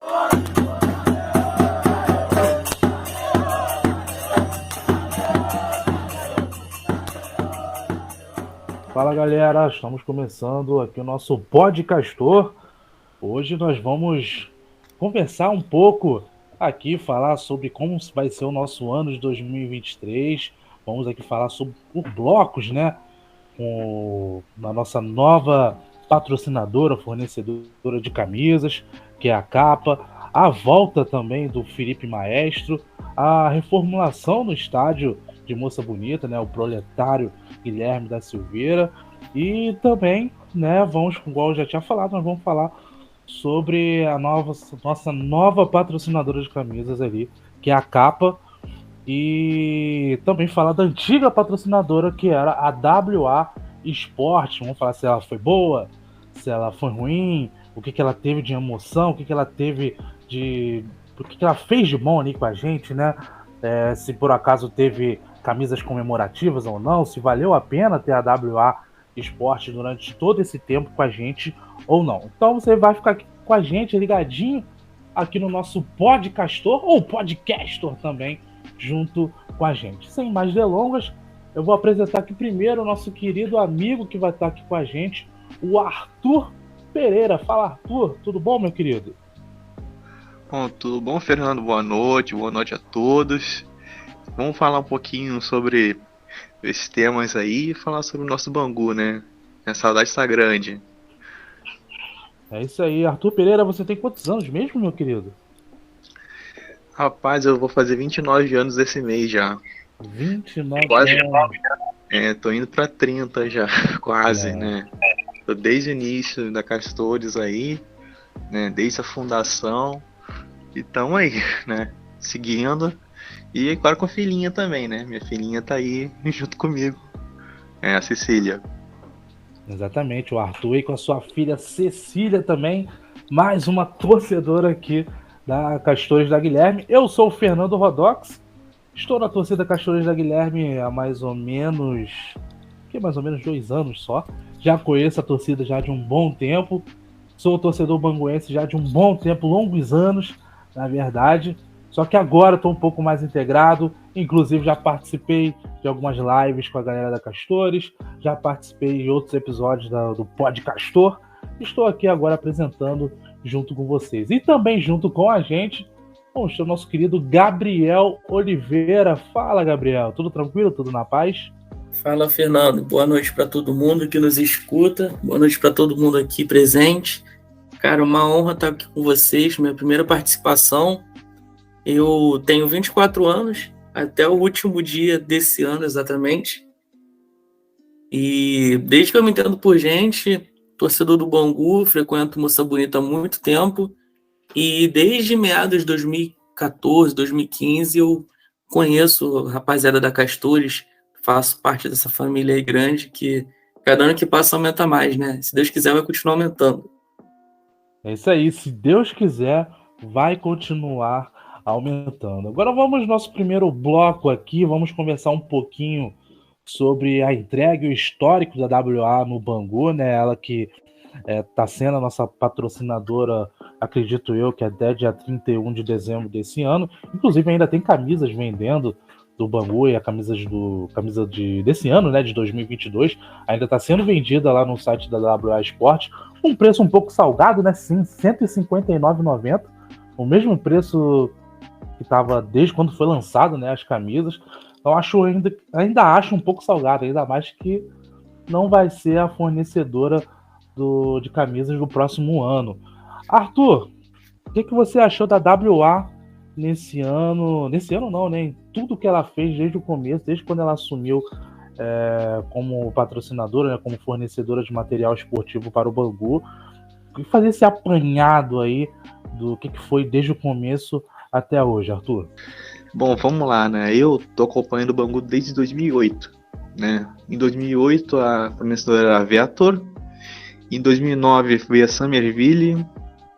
Fala galera, estamos começando aqui o nosso Podcastor. Hoje nós vamos conversar um pouco aqui, falar sobre como vai ser o nosso ano de 2023. Vamos aqui falar sobre por blocos, né? Na nossa nova patrocinadora, fornecedora de camisas, que é a Capa, a volta também do Felipe Maestro, a reformulação no estádio de Moça Bonita, né, o proletário Guilherme da Silveira, e também, né, vamos, igual eu já tinha falado, nós vamos falar sobre a nossa nova patrocinadora de camisas ali, que é a Capa, e também falar da antiga patrocinadora que era a WA Esporte. Vamos falar se ela foi boa, se ela foi ruim, o que ela teve de emoção, o que ela teve de. O que ela fez de bom ali com a gente, né? Se por acaso teve camisas comemorativas ou não, se valeu a pena ter a WA Esporte durante todo esse tempo com a gente ou não. Então você vai ficar aqui com a gente ligadinho aqui no nosso Podcastor ou Podcastor também, junto com a gente. Sem mais delongas, eu vou apresentar aqui primeiro o nosso querido amigo que vai estar aqui com a gente, o Arthur Pereira. Fala, Arthur, tudo bom, meu querido? Bom, tudo bom, Fernando? Boa noite a todos. Vamos falar um pouquinho sobre esses temas aí e falar sobre o nosso Bangu, né? A saudade está grande. É isso aí. Arthur Pereira, você tem quantos anos mesmo, meu querido? Rapaz, eu vou fazer 29 anos esse mês já. 29 Quase. anos. Tô indo pra 30 já, quase, né? Tô desde o início da Castores aí, né? Desde a fundação. E tamo aí, né? Seguindo. E claro com a filhinha também, né? Minha filhinha tá aí junto comigo. A Cecília. Exatamente, o Arthur e com a sua filha Cecília também, mais uma torcedora aqui da Castores da Guilherme. Eu sou o Fernando Rodox, estou na torcida Castores da Guilherme há mais ou menos 2 anos só. Já conheço a torcida já de um bom tempo, sou torcedor banguense já de um bom tempo, longos anos, na verdade. Só que agora estou um pouco mais integrado, inclusive já participei de algumas lives com a galera da Castores, já participei de outros episódios do Podcastor. Estou aqui agora apresentando junto com vocês. E também junto com a gente, vamos ter o nosso querido Gabriel Oliveira. Fala, Gabriel, tudo tranquilo? Tudo na paz? Fala, Fernando. Boa noite para todo mundo que nos escuta. Boa noite para todo mundo aqui presente. Cara, uma honra estar aqui com vocês, minha primeira participação. Eu tenho 24 anos, até o último dia desse ano exatamente. E desde que eu me entendo por gente, torcedor do Bangu, frequento Moça Bonita há muito tempo. E desde meados de 2014, 2015, eu conheço a rapaziada da Castores, faço parte dessa família aí grande que cada ano que passa aumenta mais, né? Se Deus quiser, vai continuar aumentando. É isso aí, se Deus quiser, vai continuar aumentando. Agora vamos ao nosso primeiro bloco aqui, vamos conversar um pouquinho sobre a entrega e o histórico da WA no Bangu, né? Ela que está sendo a nossa patrocinadora, acredito eu, que até dia 31 de dezembro desse ano. Inclusive ainda tem camisas vendendo do Bangu, e a camisa desse ano, né, de 2022, ainda está sendo vendida lá no site da WA Esporte, um preço um pouco salgado, né? Sim, R$ 159,90, o mesmo preço que estava desde quando foi lançado, né, as camisas. Então ainda acho um pouco salgado, ainda mais que não vai ser a fornecedora de camisas do próximo ano. Arthur, o que você achou da WA nesse ano? Nesse ano não, né? Em tudo que ela fez desde o começo, desde quando ela assumiu como patrocinadora, né, como fornecedora de material esportivo para o Bangu, e fazer esse apanhado aí do que foi desde o começo até hoje, Arthur. Bom, vamos lá, né? Eu tô acompanhando o Bangu desde 2008, né? Em 2008 a fornecedora era a Viator, em 2009 veio a Summerville,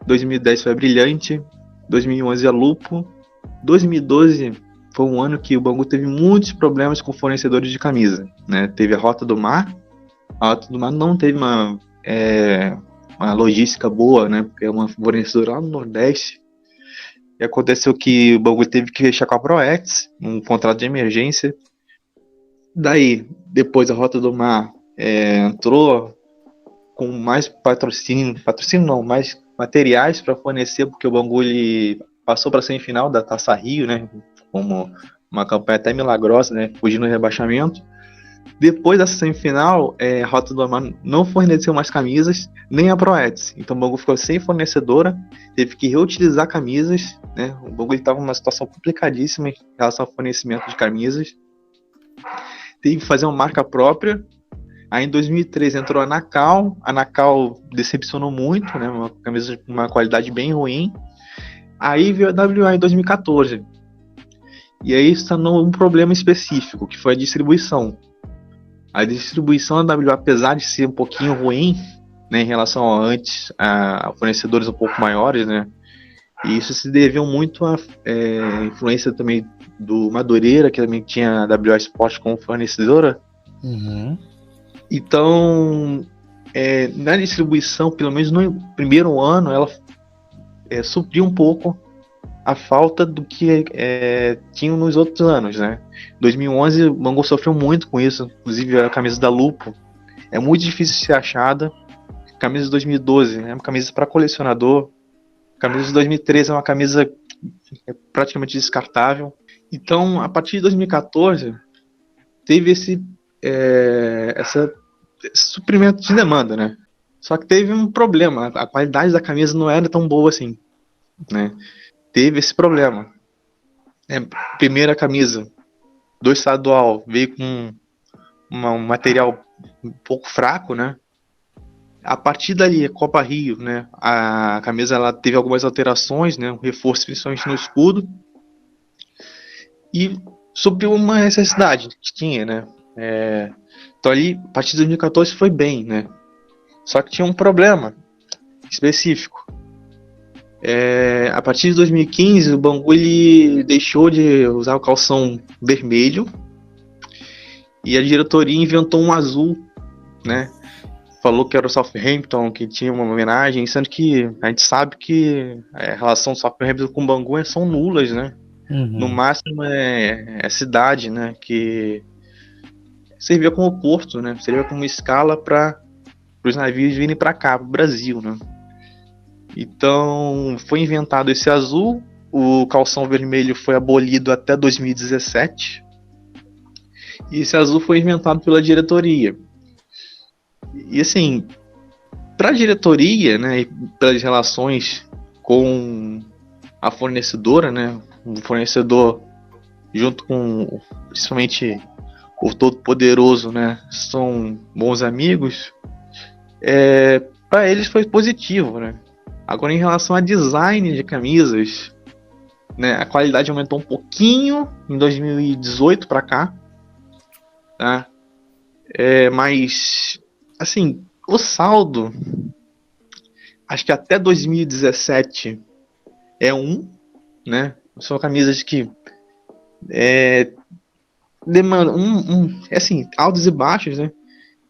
2010 foi a Brilhante, 2011 a Lupo, 2012 foi um ano que o Bangu teve muitos problemas com fornecedores de camisa, né? Teve a Rota do Mar não teve uma logística boa, né? Porque é uma fornecedora lá no Nordeste, E aconteceu que o Bangu teve que fechar com a Proex, um contrato de emergência. Daí, depois a Rota do Mar entrou com mais patrocínio não, mais materiais para fornecer, porque o Bangu ele passou para a semifinal da Taça Rio, né? Como uma campanha até milagrosa, né? Fugindo do rebaixamento. Depois dessa semifinal, a Rota do Mar não forneceu mais camisas, nem a Proex. Então o Bangu ficou sem fornecedora, teve que reutilizar camisas, né? O Bangu estava numa situação complicadíssima em relação ao fornecimento de camisas. Teve que fazer uma marca própria. Aí em 2013 entrou a Nacal decepcionou muito, né? Uma camisa de uma qualidade bem ruim. Aí veio a WA em 2014. E aí sanou um problema específico, que foi a distribuição. A distribuição da WA, apesar de ser um pouquinho ruim, né, em relação a antes, a fornecedores um pouco maiores, né? E isso se deveu muito à influência também do Madureira, que também tinha a WA Sport como fornecedora. Uhum. Então, na distribuição, pelo menos no primeiro ano, ela supriu um pouco a falta do que tinham nos outros anos, né? 2011, o Bangu sofreu muito com isso, inclusive a camisa da Lupo é muito difícil de ser achada. Camisa de 2012 é uma camisa para colecionador. Camisa de 2013 é uma camisa praticamente descartável. Então, a partir de 2014, teve esse suprimento de demanda, né? Só que teve um problema, a qualidade da camisa não era tão boa assim, né? Teve esse problema. Primeira camisa do estadual veio com um material um pouco fraco, né? A partir dali, a Copa Rio, né? A camisa ela teve algumas alterações, né? Um reforço principalmente no escudo e supriu uma necessidade que tinha, né? Então ali, a partir de 2014 foi bem, né? Só que tinha um problema específico. A partir de 2015, o Bangu ele deixou de usar o calção vermelho e a diretoria inventou um azul, né? Falou que era o Southampton, que tinha uma homenagem, sendo que a gente sabe que a relação do Southampton com o Bangu são nulas, né? Uhum. No máximo é a cidade, né? Que servia como porto, né? Servia como escala para os navios virem para cá, para o Brasil, né? Então, foi inventado esse azul, o calção vermelho foi abolido até 2017, e esse azul foi inventado pela diretoria. E assim, para a diretoria, né, e pelas relações com a fornecedora, né, o fornecedor junto com, principalmente, o Todo-Poderoso, né, são bons amigos, para eles foi positivo, né. Agora, em relação a design de camisas, né, a qualidade aumentou um pouquinho em 2018 para cá, tá? Mas, assim, o saldo, acho que até 2017 né? São camisas que demandam assim, altos e baixos, né?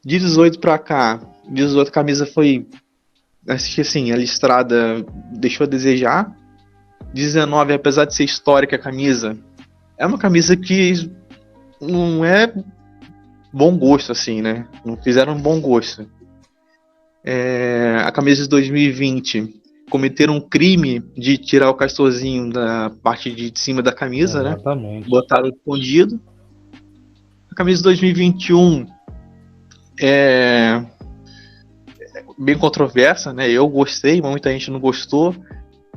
De 18 para cá, 18 a camisa foi, acho que assim, a listrada deixou a desejar. 19, apesar de ser histórica a camisa, é uma camisa que não é bom gosto, assim, né? Não fizeram um bom gosto. A camisa de 2020 cometeram um crime de tirar o castorzinho da parte de cima da camisa, exatamente, né? Botaram escondido. A camisa de 2021 é bem controversa, né? Eu gostei, mas muita gente não gostou.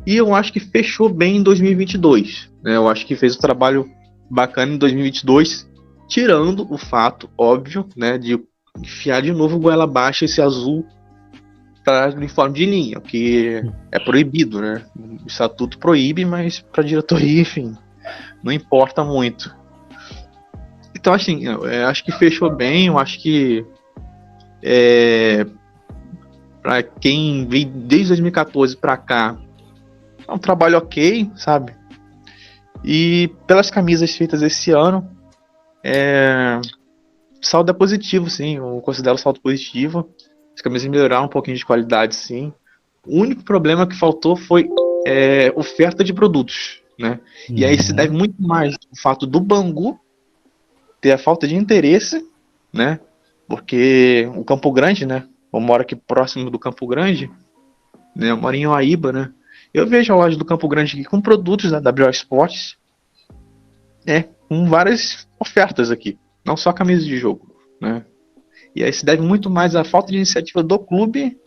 E eu acho que fechou bem em 2022. Né? Eu acho que fez um trabalho bacana em 2022, tirando o fato, óbvio, né, de enfiar de novo goela abaixo esse azul para uniforme de linha, o que é proibido, né? O estatuto proíbe, mas para a diretoria, enfim, não importa muito. Então, assim, eu acho que fechou bem. Eu acho que para quem veio desde 2014 para cá, é um trabalho ok, sabe? E pelas camisas feitas esse ano, saldo é positivo, sim. Eu considero saldo positivo. As camisas melhoraram um pouquinho de qualidade, sim. O único problema que faltou foi oferta de produtos, né? E aí se deve muito mais ao fato do Bangu ter a falta de interesse, né? Porque o Campo Grande, né? Eu moro aqui próximo do Campo Grande, né? Eu moro em Uaíba, né? Eu vejo a loja do Campo Grande aqui com produtos da WO Sports, com várias ofertas aqui, não só camisa de jogo, né? E aí se deve muito mais à falta de iniciativa do clube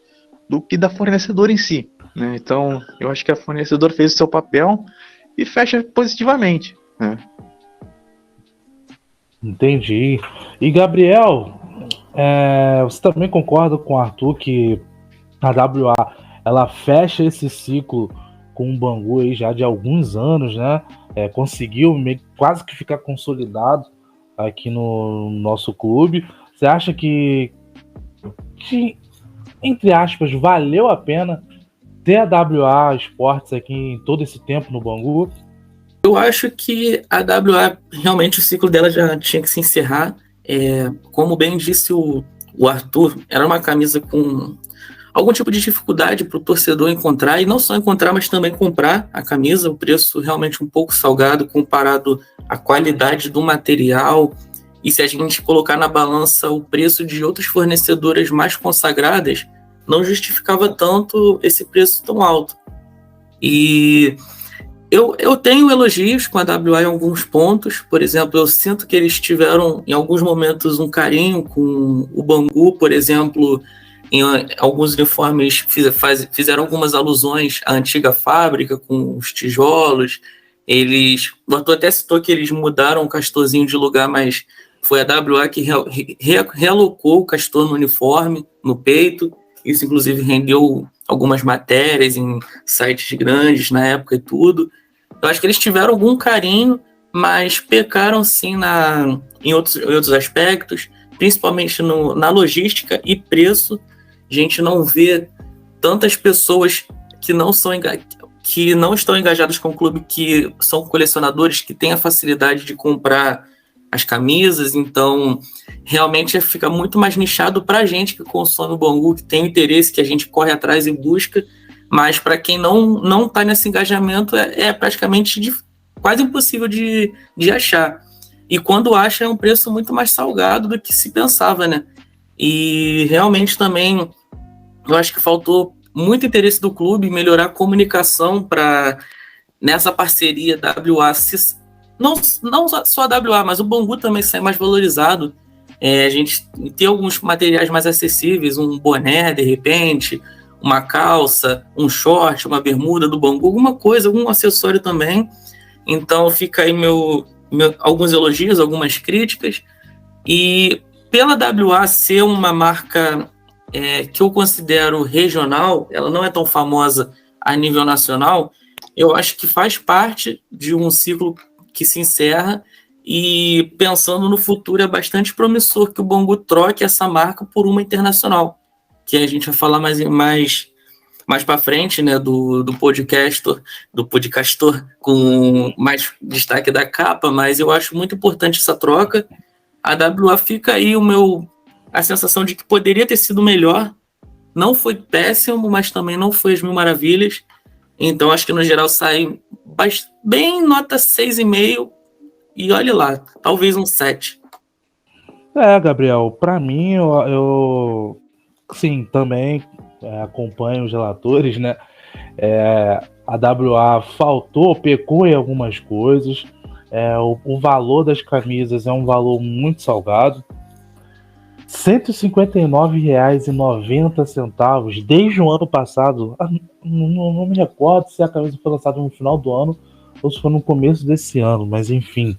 do que da fornecedora em si, né? Então, eu acho que a fornecedora fez o seu papel e fecha positivamente, né? Entendi. E Gabriel, você também concorda com o Arthur que a WA ela fecha esse ciclo com o Bangu aí já de alguns anos, né? Conseguiu quase que ficar consolidado aqui no nosso clube. Você acha que, entre aspas, valeu a pena ter a WA Sports aqui em todo esse tempo no Bangu? Eu acho que a WA, realmente o ciclo dela já tinha que se encerrar. Como bem disse o Arthur, era uma camisa com algum tipo de dificuldade para o torcedor encontrar, e não só encontrar, mas também comprar a camisa, o preço realmente um pouco salgado comparado à qualidade do material, e se a gente colocar na balança o preço de outras fornecedoras mais consagradas, não justificava tanto esse preço tão alto. E eu tenho elogios com a WA em alguns pontos. Por exemplo, eu sinto que eles tiveram, em alguns momentos, um carinho com o Bangu, por exemplo, em alguns uniformes fizeram algumas alusões à antiga fábrica, com os tijolos. O Arthur até citou que eles mudaram o Castorzinho de lugar, mas foi a WA que realocou o Castor no uniforme, no peito. Isso, inclusive, rendeu algumas matérias em sites grandes na época e tudo. Eu acho que eles tiveram algum carinho, mas pecaram, sim, em outros aspectos, principalmente na logística e preço. A gente não vê tantas pessoas que não estão engajadas com o clube, que são colecionadores, que têm a facilidade de comprar as camisas. Então realmente fica muito mais nichado para a gente que consome o Bangu, que tem interesse, que a gente corre atrás e busca, mas para quem não está nesse engajamento é praticamente quase impossível de achar, e quando acha é um preço muito mais salgado do que se pensava, né? E realmente também eu acho que faltou muito interesse do clube em melhorar a comunicação para nessa parceria WA, não só a WA, mas o Bangu também sair mais valorizado. A gente ter alguns materiais mais acessíveis, um boné, de repente, uma calça, um short, uma bermuda do Bangu, alguma coisa, algum acessório também. Então fica aí alguns elogios, algumas críticas. E pela WA ser uma marca que eu considero regional, ela não é tão famosa a nível nacional, eu acho que faz parte de um ciclo que se encerra, e pensando no futuro é bastante promissor que o Bangu troque essa marca por uma internacional, que a gente vai falar mais para frente, né, do podcastor com mais destaque da capa, mas eu acho muito importante essa troca. A WA fica aí a sensação de que poderia ter sido melhor, não foi péssimo, mas também não foi as mil maravilhas. Então acho que no geral sai bem nota 6,5, e olhe lá, talvez um 7. Gabriel, para mim, eu sim, também acompanho os relatores, né? A WA pecou em algumas coisas. O valor das camisas é um valor muito salgado. R$ 159,90 desde o ano passado. Não me recordo se a camisa foi lançada no final do ano ou se foi no começo desse ano, mas enfim.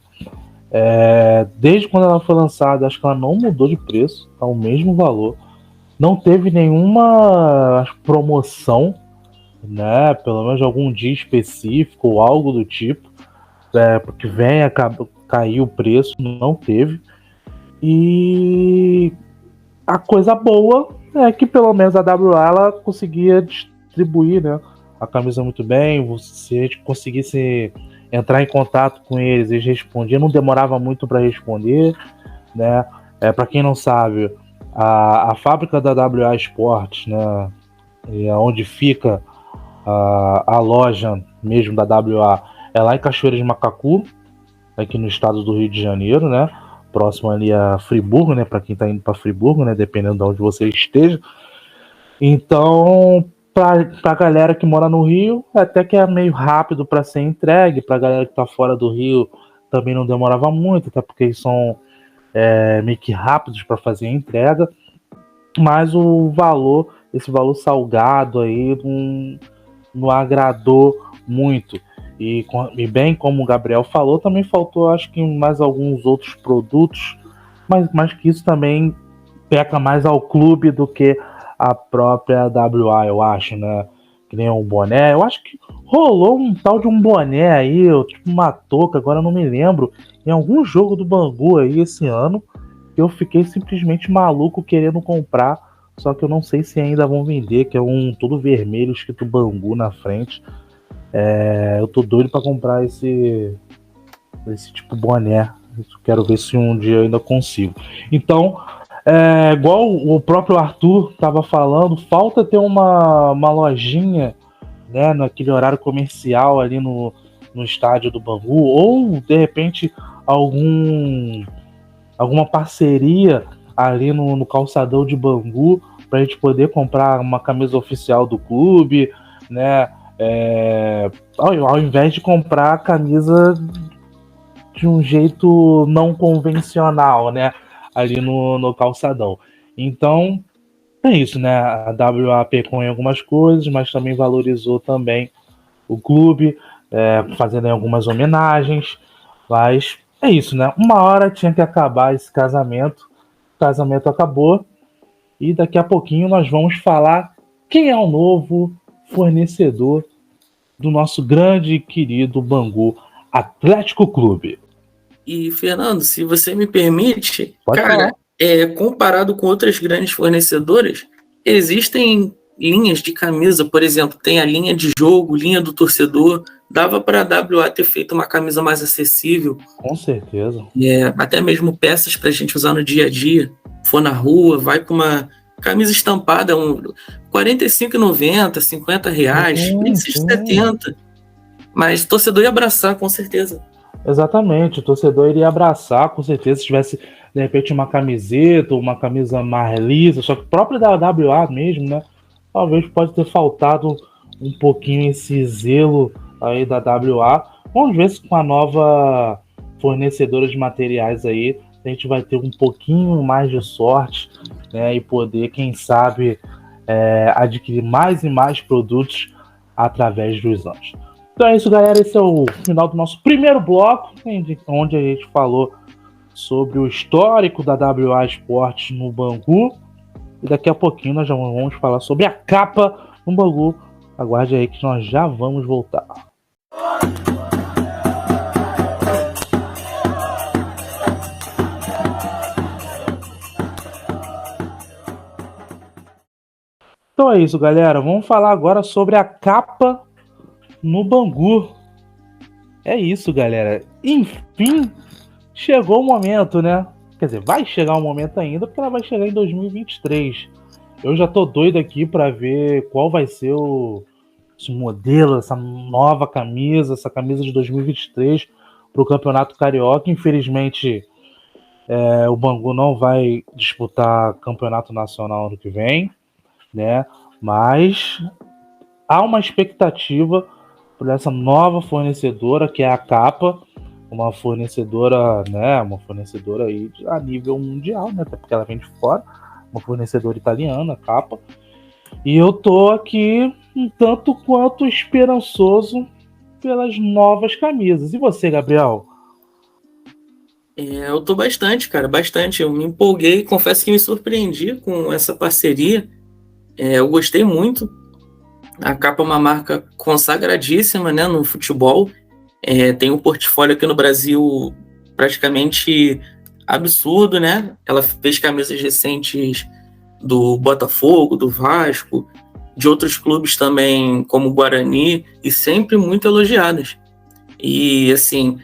Desde quando ela foi lançada, acho que ela não mudou de preço, tá o mesmo valor. Não teve nenhuma promoção, né? Pelo menos algum dia específico ou algo do tipo, porque cair o preço, não teve. E a coisa boa é que pelo menos a WA ela conseguia distribuir, né, a camisa muito bem. Se a gente conseguisse entrar em contato com eles, eles respondiam, não demorava muito para responder, né? Para quem não sabe, a fábrica da WA Sports, né, onde fica A loja mesmo da WA é lá em Cachoeira de Macacu, aqui no estado do Rio de Janeiro, né? Próximo ali a Friburgo, né? Para quem está indo para Friburgo, né? Dependendo de onde você esteja. Então, para a galera que mora no Rio, até que é meio rápido para ser entregue. Para a galera que está fora do Rio, também não demorava muito, até porque eles são meio que rápidos para fazer a entrega. Mas esse valor salgado aí, não agradou muito. E bem como o Gabriel falou, também faltou, acho que mais alguns outros produtos, mas que isso também peca mais ao clube do que a própria WA, eu acho, né? Que nem um boné. Eu acho que rolou um tal de um boné aí, tipo uma touca, agora eu não me lembro, em algum jogo do Bangu aí esse ano, eu fiquei simplesmente maluco querendo comprar, só que eu não sei se ainda vão vender, que é um todo vermelho escrito Bangu na frente. Eu tô doido pra comprar esse tipo boné. Quero ver se um dia eu ainda consigo. Então, igual o próprio Arthur estava falando, falta ter uma lojinha, né, naquele horário comercial ali no estádio do Bangu, ou de repente alguma parceria ali no calçadão de Bangu para a gente poder comprar uma camisa oficial do clube, né? Ao invés de comprar a camisa de um jeito não convencional, né? Ali no calçadão. Então, é isso, né? A WA pecou em algumas coisas, mas também valorizou também o clube, fazendo algumas homenagens. Mas é isso, né? Uma hora tinha que acabar esse casamento. O casamento acabou. E daqui a pouquinho nós vamos falar quem é o novo fornecedor do nosso grande e querido Bangu Atlético Clube. E, Fernando, se você me permite, Pode falar. Comparado com outras grandes fornecedoras, existem linhas de camisa, por exemplo, tem a linha de jogo, linha do torcedor. Dava para a WA ter feito uma camisa mais acessível. Com certeza. Até mesmo peças para a gente usar no dia a dia. For na rua, vai com uma camisa estampada, R$ 45,90, R$50, nem seja 70. Mas o torcedor ia abraçar, com certeza. Exatamente, o torcedor iria abraçar, com certeza, se tivesse, de repente, uma camiseta, uma camisa mais lisa, só que o próprio da WA mesmo, né? Talvez pode ter faltado um pouquinho esse zelo aí da WA. Vamos ver se com a nova fornecedora de materiais aí, a gente vai ter um pouquinho mais de sorte, né? E poder, quem sabe, adquirir mais e mais produtos através dos anos. Então é isso, galera. Esse é o final do nosso primeiro bloco, onde a gente falou sobre o histórico da WA Esportes no Bangu. E daqui a pouquinho nós já vamos falar sobre a capa no Bangu. Aguarde aí que nós já vamos voltar. Então é isso, galera. Vamos falar agora sobre a capa no Bangu. É isso, galera. Enfim, chegou o momento, né? Quer dizer, vai chegar o momento ainda, porque ela vai chegar em 2023. Eu já tô doido aqui para ver qual vai ser esse modelo, essa nova camisa, essa camisa de 2023 para o Campeonato Carioca. Infelizmente, o Bangu não vai disputar Campeonato Nacional ano que vem, né? Mas há uma expectativa por essa nova fornecedora, que é a Capa, uma fornecedora, né, aí a nível mundial, né, até porque ela vem de fora, uma fornecedora italiana, a Capa. E eu tô aqui um tanto quanto esperançoso pelas novas camisas. E você, Gabriel? Eu tô bastante, cara, bastante. Eu me empolguei, confesso que me surpreendi com essa parceria. Eu gostei muito. A Capa é uma marca consagradíssima, né, no futebol. Tem um portfólio aqui no Brasil praticamente absurdo, né? Ela fez camisas recentes do Botafogo, do Vasco, de outros clubes também, como o Guarani, e sempre muito elogiadas. E, assim,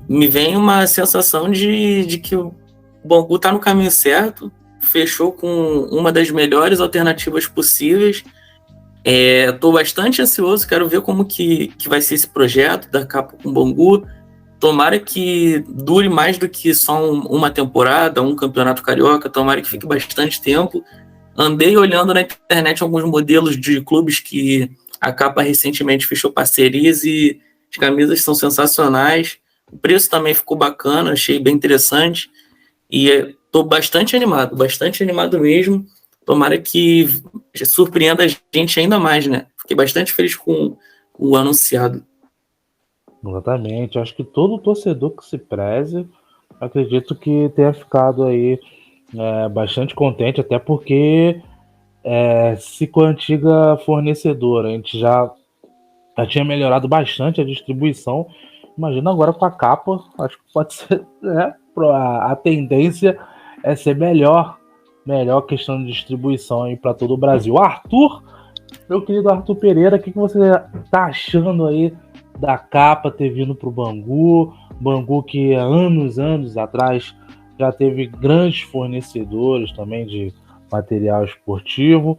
me vem uma sensação de que o Bangu está no caminho certo, fechou com uma das melhores alternativas possíveis. Estou bastante ansioso, quero ver como que vai ser esse projeto da capa com Bangu. Tomara que dure mais do que só uma temporada, um campeonato carioca, tomara que fique bastante tempo. Andei olhando na internet alguns modelos de clubes que a capa recentemente fechou parcerias e as camisas são sensacionais. O preço também ficou bacana, achei bem interessante. E estou bastante animado mesmo. Tomara que surpreenda a gente ainda mais, né? Fiquei bastante feliz com o anunciado. Exatamente. Acho que todo torcedor que se preze, acredito que tenha ficado aí bastante contente, até porque se com a antiga fornecedora a gente já tinha melhorado bastante a distribuição, imagina agora com a capa, acho que pode ser, a tendência é ser melhor questão de distribuição aí para todo o Brasil. Arthur, meu querido Arthur Pereira, o que você tá achando aí da capa ter vindo pro Bangu que há anos atrás já teve grandes fornecedores também de material esportivo,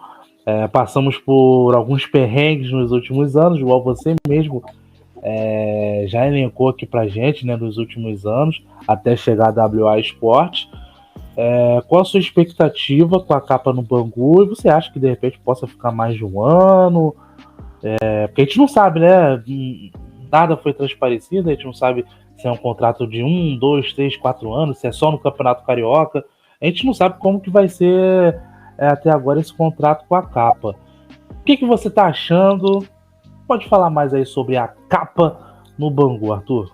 passamos por alguns perrengues nos últimos anos, igual você mesmo já elencou aqui pra gente, né, nos últimos anos, até chegar a WA Esporte. Qual a sua expectativa com a capa no Bangu? E você acha que de repente possa ficar mais de um ano? Porque a gente não sabe, né? Nada foi transparecido, a gente não sabe se é um contrato de 1, 2, 3, 4 anos, se é só no Campeonato Carioca. A gente não sabe como que vai ser até agora esse contrato com a capa. O que você está achando? Pode falar mais aí sobre a capa no Bangu, Arthur?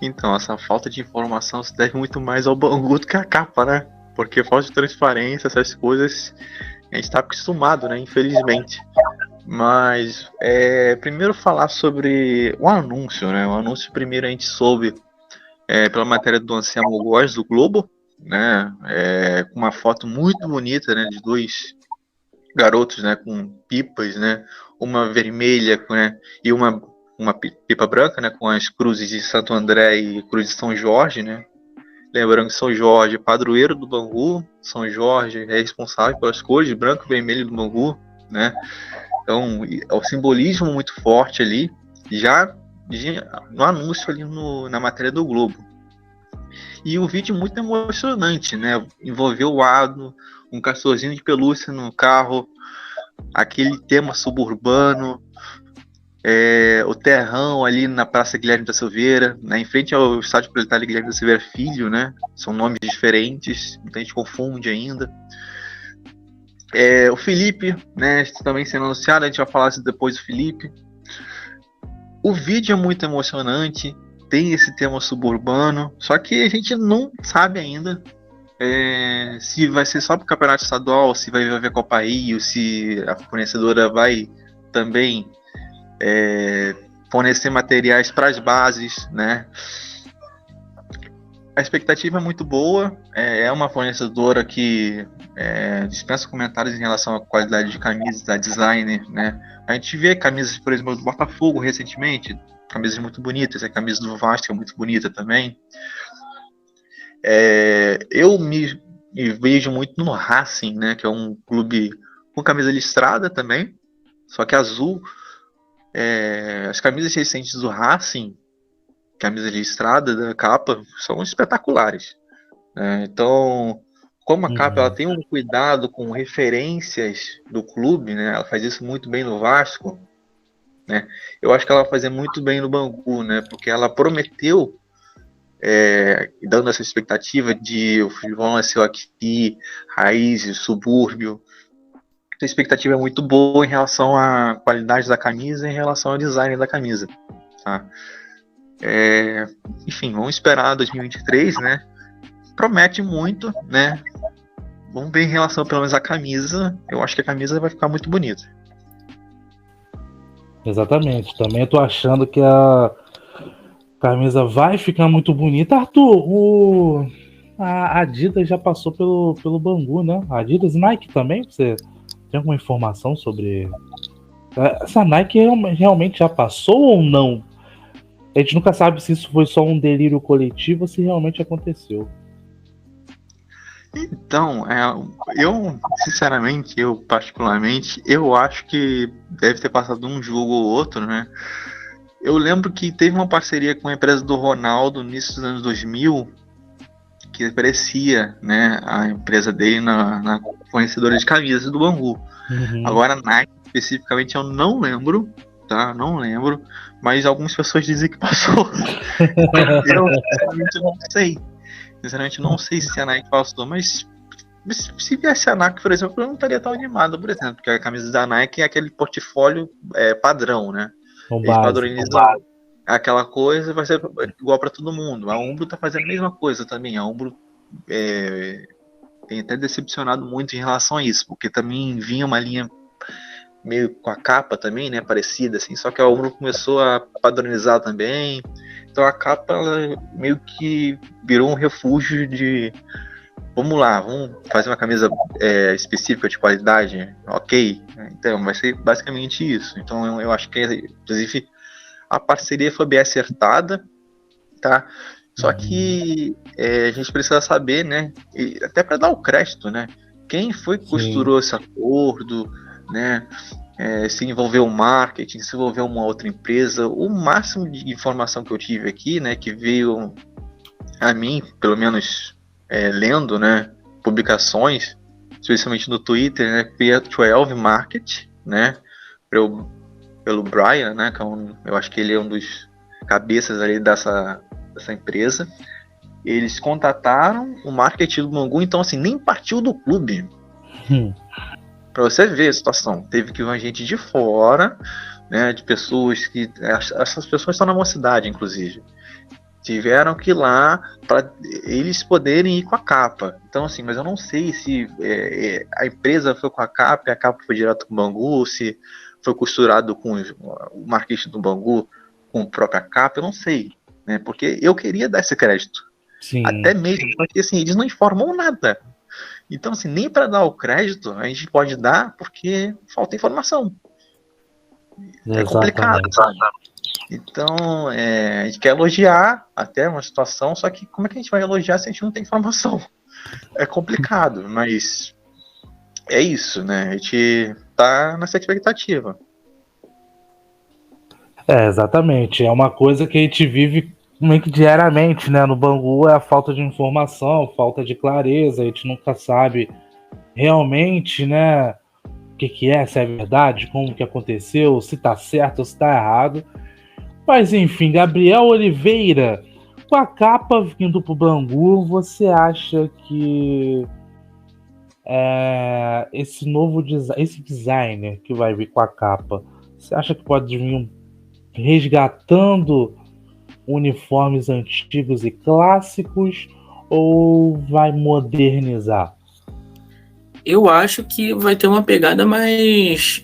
Então, essa falta de informação se deve muito mais ao Bangu do que à capa, né? Porque falta de transparência, essas coisas, a gente está acostumado, né? Infelizmente. Mas, primeiro falar sobre o anúncio, né? O anúncio primeiro a gente soube pela matéria do Anselmo Góes, do Globo, né? Com uma foto muito bonita, né? De dois garotos, né? Com pipas, né? Uma vermelha, né? E uma pipa branca, né, com as cruzes de Santo André e cruz de São Jorge, né? Lembrando que São Jorge é padroeiro do Bangu, São Jorge é responsável pelas cores branco e vermelho do Bangu, né? Então, é o simbolismo muito forte ali, já no anúncio ali na matéria do Globo. E o vídeo muito emocionante, né? Envolveu o Ado, um castorzinho de pelúcia no carro, aquele tema suburbano, o terrão ali na Praça Guilherme da Silveira, né, em frente ao Estádio Proletário Guilherme da Silveira Filho, né? São nomes diferentes, muita gente confunde ainda. O Felipe, né, também sendo anunciado, a gente vai falar depois do Felipe. O vídeo é muito emocionante, tem esse tema suburbano, só que a gente não sabe ainda se vai ser só para o Campeonato Estadual, se vai haver Copa Rio, se a fornecedora vai também fornecer materiais para as bases, né? A expectativa é muito boa, é uma fornecedora que dispensa comentários em relação à qualidade de camisas, da designer, né? A gente vê camisas, por exemplo, do Botafogo recentemente, camisas muito bonitas, a camisa do Vasco é muito bonita também. Eu me vejo muito no Racing, né? Que é um clube com camisa listrada também, só que azul. As camisas recentes do Racing, camisa listrada da capa, são espetaculares, né? Então, como a capa ela tem um cuidado com referências do clube, né? Ela faz isso muito bem no Vasco, né? Eu acho que ela vai fazer muito bem no Bangu, né? Porque ela prometeu, dando essa expectativa de o futebol nasceu aqui, raiz, subúrbio. A expectativa é muito boa em relação à qualidade da camisa e em relação ao design da camisa, tá? Enfim, vamos esperar 2023, né? Promete muito, né? Vamos ver em relação pelo menos à camisa. Eu acho que a camisa vai ficar muito bonita. Exatamente, também eu tô achando que a camisa vai ficar muito bonita. Arthur, a Adidas já passou pelo Bangu, né? A Adidas e Nike também, você tem alguma informação sobre essa Nike realmente já passou ou não? A gente nunca sabe se isso foi só um delírio coletivo ou se realmente aconteceu. Então, eu, sinceramente, eu particularmente, eu acho que deve ter passado um jogo ou outro, né? Eu lembro que teve uma parceria com a empresa do Ronaldo no início dos anos 2000, que parecia, né, a empresa dele na fornecedora de camisas do Bangu. Uhum. Agora, Nike, especificamente, eu não lembro, tá? Não lembro, mas algumas pessoas dizem que passou. Eu, sinceramente, não sei. Sinceramente, não sei se a Nike passou, mas se viesse a Nike, por exemplo, eu não estaria tão animado, por exemplo, porque a camisa da Nike é aquele portfólio padrão, né? O Eles básico. padronizam aquela coisa, vai ser igual para todo mundo. A Umbro tá fazendo a mesma coisa também. A Umbro tem até decepcionado muito em relação a isso, porque também vinha uma linha meio com a capa também, né, parecida assim, só que a Umbro começou a padronizar também. Então a capa ela meio que virou um refúgio de vamos lá, vamos fazer uma camisa específica de qualidade, ok? Então vai ser basicamente isso. Então eu acho que inclusive a parceria foi bem acertada, tá? Só que a gente precisa saber, né? E até para dar o crédito, né? Quem foi que costurou esse acordo, né? Se envolveu o marketing, se envolveu uma outra empresa. O máximo de informação que eu tive aqui, né? Que veio a mim, pelo menos lendo, né? Publicações, especialmente no Twitter, né? Via 12 Market, né? Pelo Brian, né? Que eu acho que ele é um dos cabeças ali dessa empresa. Eles contataram o marketing do Bangu, então assim, nem partiu do clube. Para você ver a situação, teve que vir gente de fora, né, de pessoas que essas pessoas estão na mocidade, inclusive, tiveram que ir lá para eles poderem ir com a capa. Então assim, mas eu não sei se a empresa foi com a capa e a capa foi direto com o Bangu, se foi costurado com o marketing do Bangu com a própria capa, eu não sei, né? Porque eu queria dar esse crédito. Sim. Até mesmo porque assim, eles não informam nada. Então, assim, nem para dar o crédito a gente pode dar porque falta informação. É complicado, sabe? Então, a gente quer elogiar até uma situação, só que como é que a gente vai elogiar se a gente não tem informação? É complicado, mas é isso, né? A gente tá nessa expectativa. Exatamente. É uma coisa que a gente vive meio que diariamente, né? No Bangu é a falta de informação, falta de clareza, a gente nunca sabe realmente, né? O que é, se é verdade, como que aconteceu, se tá certo ou se tá errado. Mas enfim, Gabriel Oliveira, com a capa vindo pro Bangu, você acha que esse novo esse designer que vai vir com a capa, você acha que pode vir resgatando uniformes antigos e clássicos ou vai modernizar? Eu acho que vai ter uma pegada mais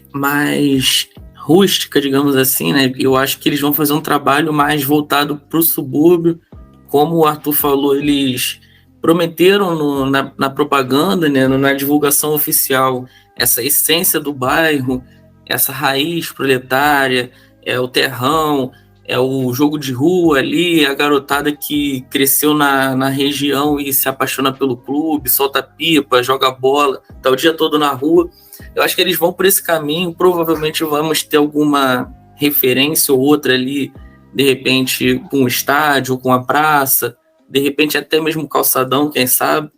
rústica, digamos assim, né? Eu acho que eles vão fazer um trabalho mais voltado para o subúrbio. Como o Arthur falou, eles prometeram na propaganda, né, na divulgação oficial, essa essência do bairro, essa raiz proletária, o terrão, o jogo de rua ali, a garotada que cresceu na região e se apaixona pelo clube, solta pipa, joga bola, tá o dia todo na rua. Eu acho que eles vão por esse caminho, provavelmente vamos ter alguma referência ou outra ali, de repente com o estádio, com a praça, de repente até mesmo calçadão, quem sabe.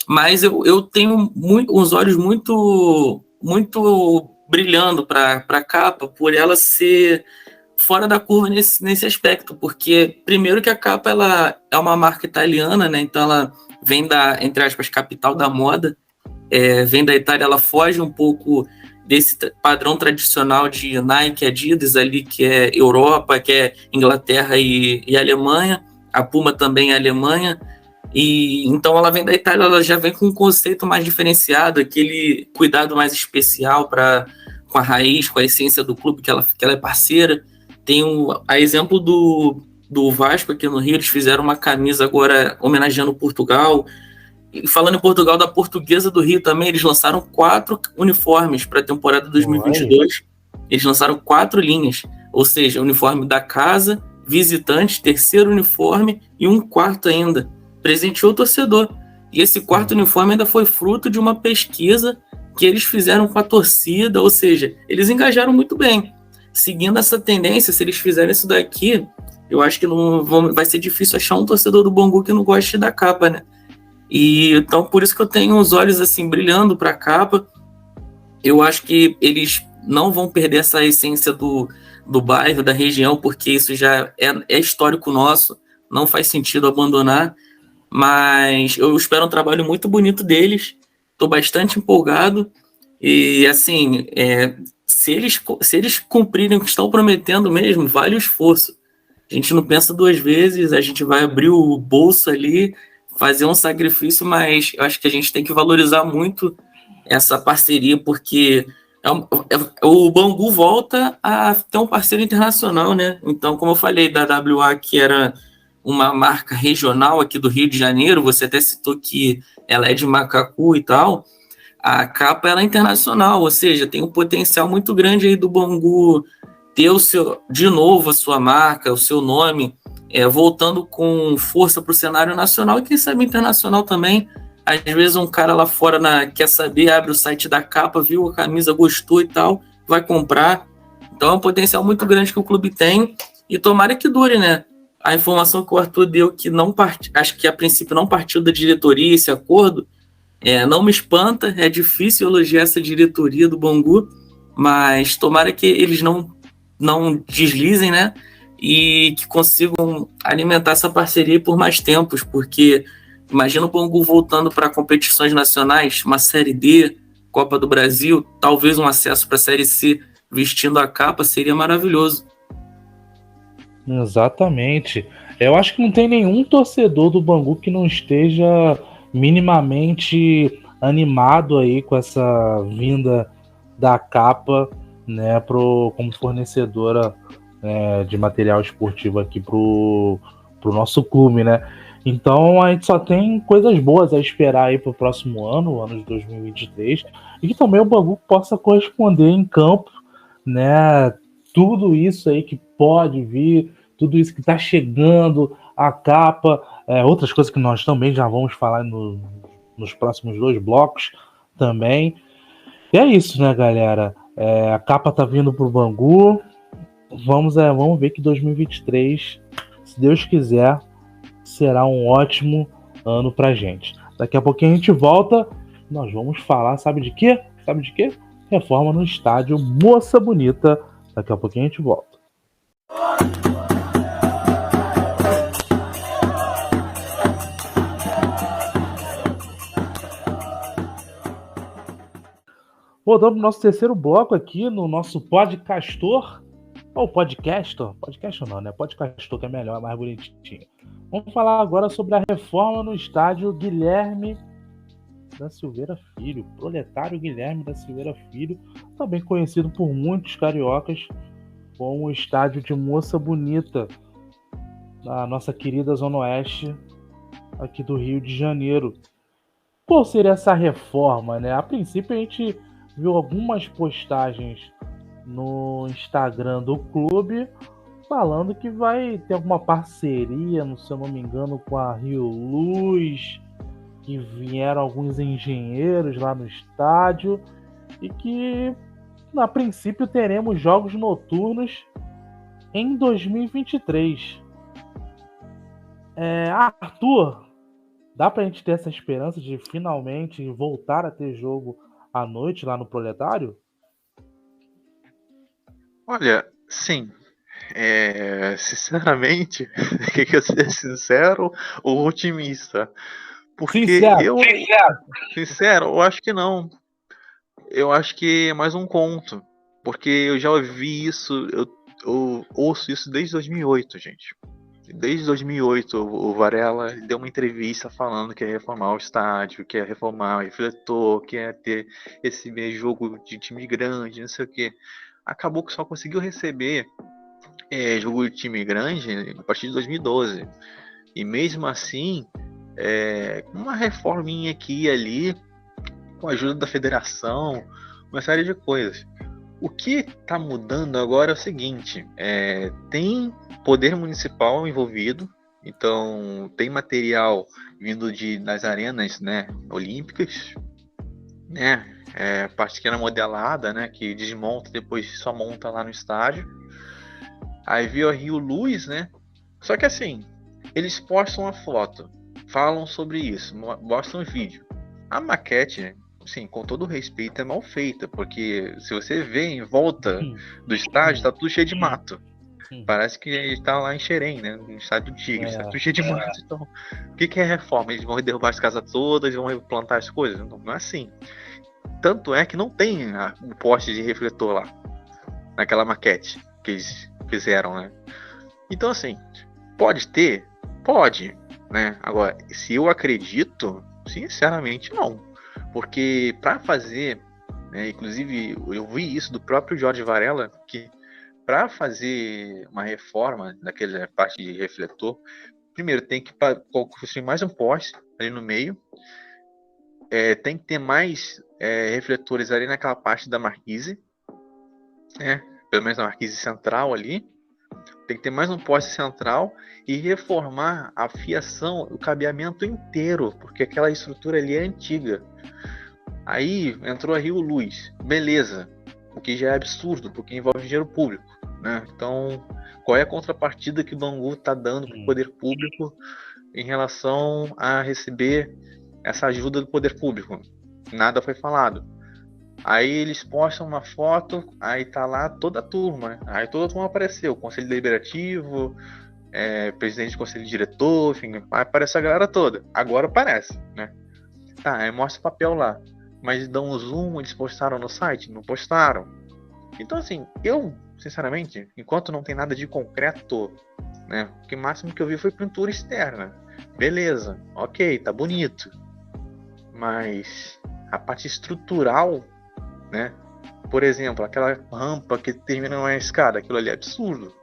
Mas eu tenho uns olhos muito brilhando para a capa, por ela ser fora da curva nesse aspecto, porque primeiro que a capa ela é uma marca italiana, né? Então ela vem da, entre aspas, capital da moda, vem da Itália, ela foge um pouco desse padrão tradicional de Nike, Adidas ali, que é Europa, que é Inglaterra e Alemanha. A Puma também é Alemanha. E então ela vem da Itália, ela já vem com um conceito mais diferenciado, aquele cuidado mais especial com a raiz, com a essência do clube, que ela é parceira. Tem a exemplo do Vasco aqui no Rio, eles fizeram uma camisa agora homenageando Portugal. E falando em Portugal, da Portuguesa do Rio também, eles lançaram 4 uniformes para a temporada 2022. Eles lançaram 4 linhas, ou seja, uniforme da casa, visitante, terceiro uniforme e um quarto ainda. Presenteou o torcedor. E esse quarto uniforme ainda foi fruto de uma pesquisa que eles fizeram com a torcida, ou seja, eles engajaram muito bem. Seguindo essa tendência, se eles fizerem isso daqui, eu acho que vai ser difícil achar um torcedor do Bangu que não goste da capa, né? E então por isso que eu tenho os olhos assim brilhando para a capa. Eu acho que eles não vão perder essa essência do bairro, da região, porque isso já é histórico nosso, não faz sentido abandonar. Mas eu espero um trabalho muito bonito deles. Estou bastante empolgado. E, assim, se eles cumprirem o que estão prometendo mesmo, vale o esforço. A gente não pensa duas vezes, a gente vai abrir o bolso ali, fazer um sacrifício, mas eu acho que a gente tem que valorizar muito essa parceria, porque o Bangu volta a ter um parceiro internacional, né? Então, como eu falei da WA, que era uma marca regional aqui do Rio de Janeiro, você até citou que ela é de Macacu e tal, a capa ela é internacional, ou seja, tem um potencial muito grande aí do Bangu ter de novo a sua marca, o seu nome, voltando com força para o cenário nacional e quem sabe internacional também. Às vezes um cara lá fora quer saber, abre o site da capa, viu a camisa, gostou e tal, vai comprar. Então é um potencial muito grande que o clube tem e tomara que dure, né? A informação que o Arthur deu que acho que a princípio não partiu da diretoria esse acordo, não me espanta, é difícil elogiar essa diretoria do Bangu, mas tomara que eles não deslizem, né? E que consigam alimentar essa parceria por mais tempos, porque imagina o Bangu voltando para competições nacionais, uma Série D, Copa do Brasil, talvez um acesso para a Série C vestindo a capa, seria maravilhoso. Exatamente. Eu acho que não tem nenhum torcedor do Bangu que não esteja minimamente animado aí com essa vinda da capa, né, como fornecedora de material esportivo aqui pro nosso clube, né? Então a gente só tem coisas boas a esperar aí pro próximo ano, o ano de 2023, e que também o Bangu possa corresponder em campo, né? Tudo isso aí que pode vir, tudo isso que está chegando, a capa, outras coisas que nós também já vamos falar nos próximos 2 blocos também. E é isso, né, galera? A capa tá vindo pro Bangu. Vamos ver que 2023, se Deus quiser, será um ótimo ano pra gente. Daqui a pouquinho a gente volta. Nós vamos falar, sabe de quê? Reforma no estádio Moça Bonita. Daqui a pouquinho a gente volta. Voltando para o nosso terceiro bloco aqui no nosso Podcastor. Ou Podcastor não, né? Podcastor que é melhor, é mais bonitinho. Vamos falar agora sobre a reforma no estádio Guilherme da Silveira Filho, Proletário Guilherme da Silveira Filho, também conhecido por muitos cariocas como o estádio de Moça Bonita, na nossa querida Zona Oeste aqui do Rio de Janeiro. Qual seria essa reforma, né? A princípio a gente viu algumas postagens no Instagram do clube falando que vai ter alguma parceria, se eu não me engano, com a Rio Luz, que vieram alguns engenheiros lá no estádio e que, a princípio, teremos jogos noturnos em 2023. Arthur, dá pra gente ter essa esperança de finalmente voltar a ter jogo à noite lá no Proletário? Olha, sim. Sinceramente, quer que eu seja sincero ou otimista? Porque sincero, eu acho que não. Eu acho que é mais um conto. Porque eu já ouvi isso, eu ouço isso desde 2008, gente. Desde 2008, o Varela deu uma entrevista falando que ia reformar o estádio, que ia reformar o refletor, que ia ter esse jogo de time grande, não sei o que. Acabou que só conseguiu receber jogo de time grande a partir de 2012. E mesmo assim, uma reforminha aqui e ali, com a ajuda da federação, uma série de coisas. O que está mudando agora é o seguinte: tem poder municipal envolvido Então, tem material vindo das arenas, né, olímpicas, né, parte que era modelada, né, que desmonta depois só monta lá no estádio. Aí veio a Rio Luz, né, só que assim, eles postam a foto, falam sobre isso, mostram o vídeo. A maquete, assim, com todo respeito, é mal feita, porque se você vê em volta do estádio, tá tudo cheio de mato. Parece que ele tá lá em Xerém, né? No estádio do Tigres, tá tudo cheio de mato. Então, o que é reforma? Eles vão derrubar as casas todas, vão replantar as coisas? Não é assim. Tanto é que não tem o poste de refletor lá, naquela maquete que eles fizeram, né? Então, assim, pode ter? Pode, né? Agora, se eu acredito, sinceramente, não. Porque para fazer, né, inclusive eu vi isso do próprio Jorge Varela, que para fazer uma reforma daquela parte de refletor, primeiro tem que construir mais um poste ali no meio, tem que ter mais refletores ali naquela parte da marquise, né? Pelo menos na marquise central ali, tem que ter mais um poste central e reformar a fiação, o cabeamento inteiro, porque aquela estrutura ali é antiga. Aí entrou a Rio Luz, beleza, o que já é absurdo, porque envolve dinheiro público, né? Então, qual é a contrapartida que o Bangu está dando para o poder público em relação a receber essa ajuda do poder público? Nada foi falado. Aí eles postam uma foto, aí tá lá toda a turma, aí toda a turma apareceu, Conselho Deliberativo, presidente do Conselho Diretor, enfim, aparece a galera toda. Agora aparece, né? Tá, aí mostra o papel lá. Mas dão um zoom, eles postaram no site? Não postaram. Então, assim, eu, sinceramente, enquanto não tem nada de concreto, né, o que máximo que eu vi foi pintura externa. Beleza, ok, tá bonito. Mas a parte estrutural, né, por exemplo, aquela rampa que termina numa escada, aquilo ali é absurdo.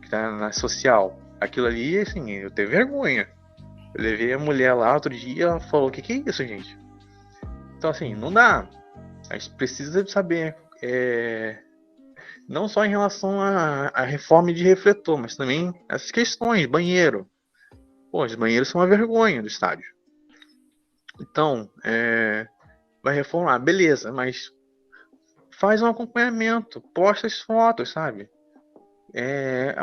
Que tá na social. Aquilo ali, assim, eu tenho vergonha. Eu levei a mulher lá outro dia, ela falou, o que é isso, gente? Então, assim, não dá. A gente precisa saber, não só em relação à reforma de refletor, mas também essas questões, banheiro. Pô, os banheiros são uma vergonha do estádio. Então, vai reformar, beleza, mas faz um acompanhamento, posta as fotos, sabe? É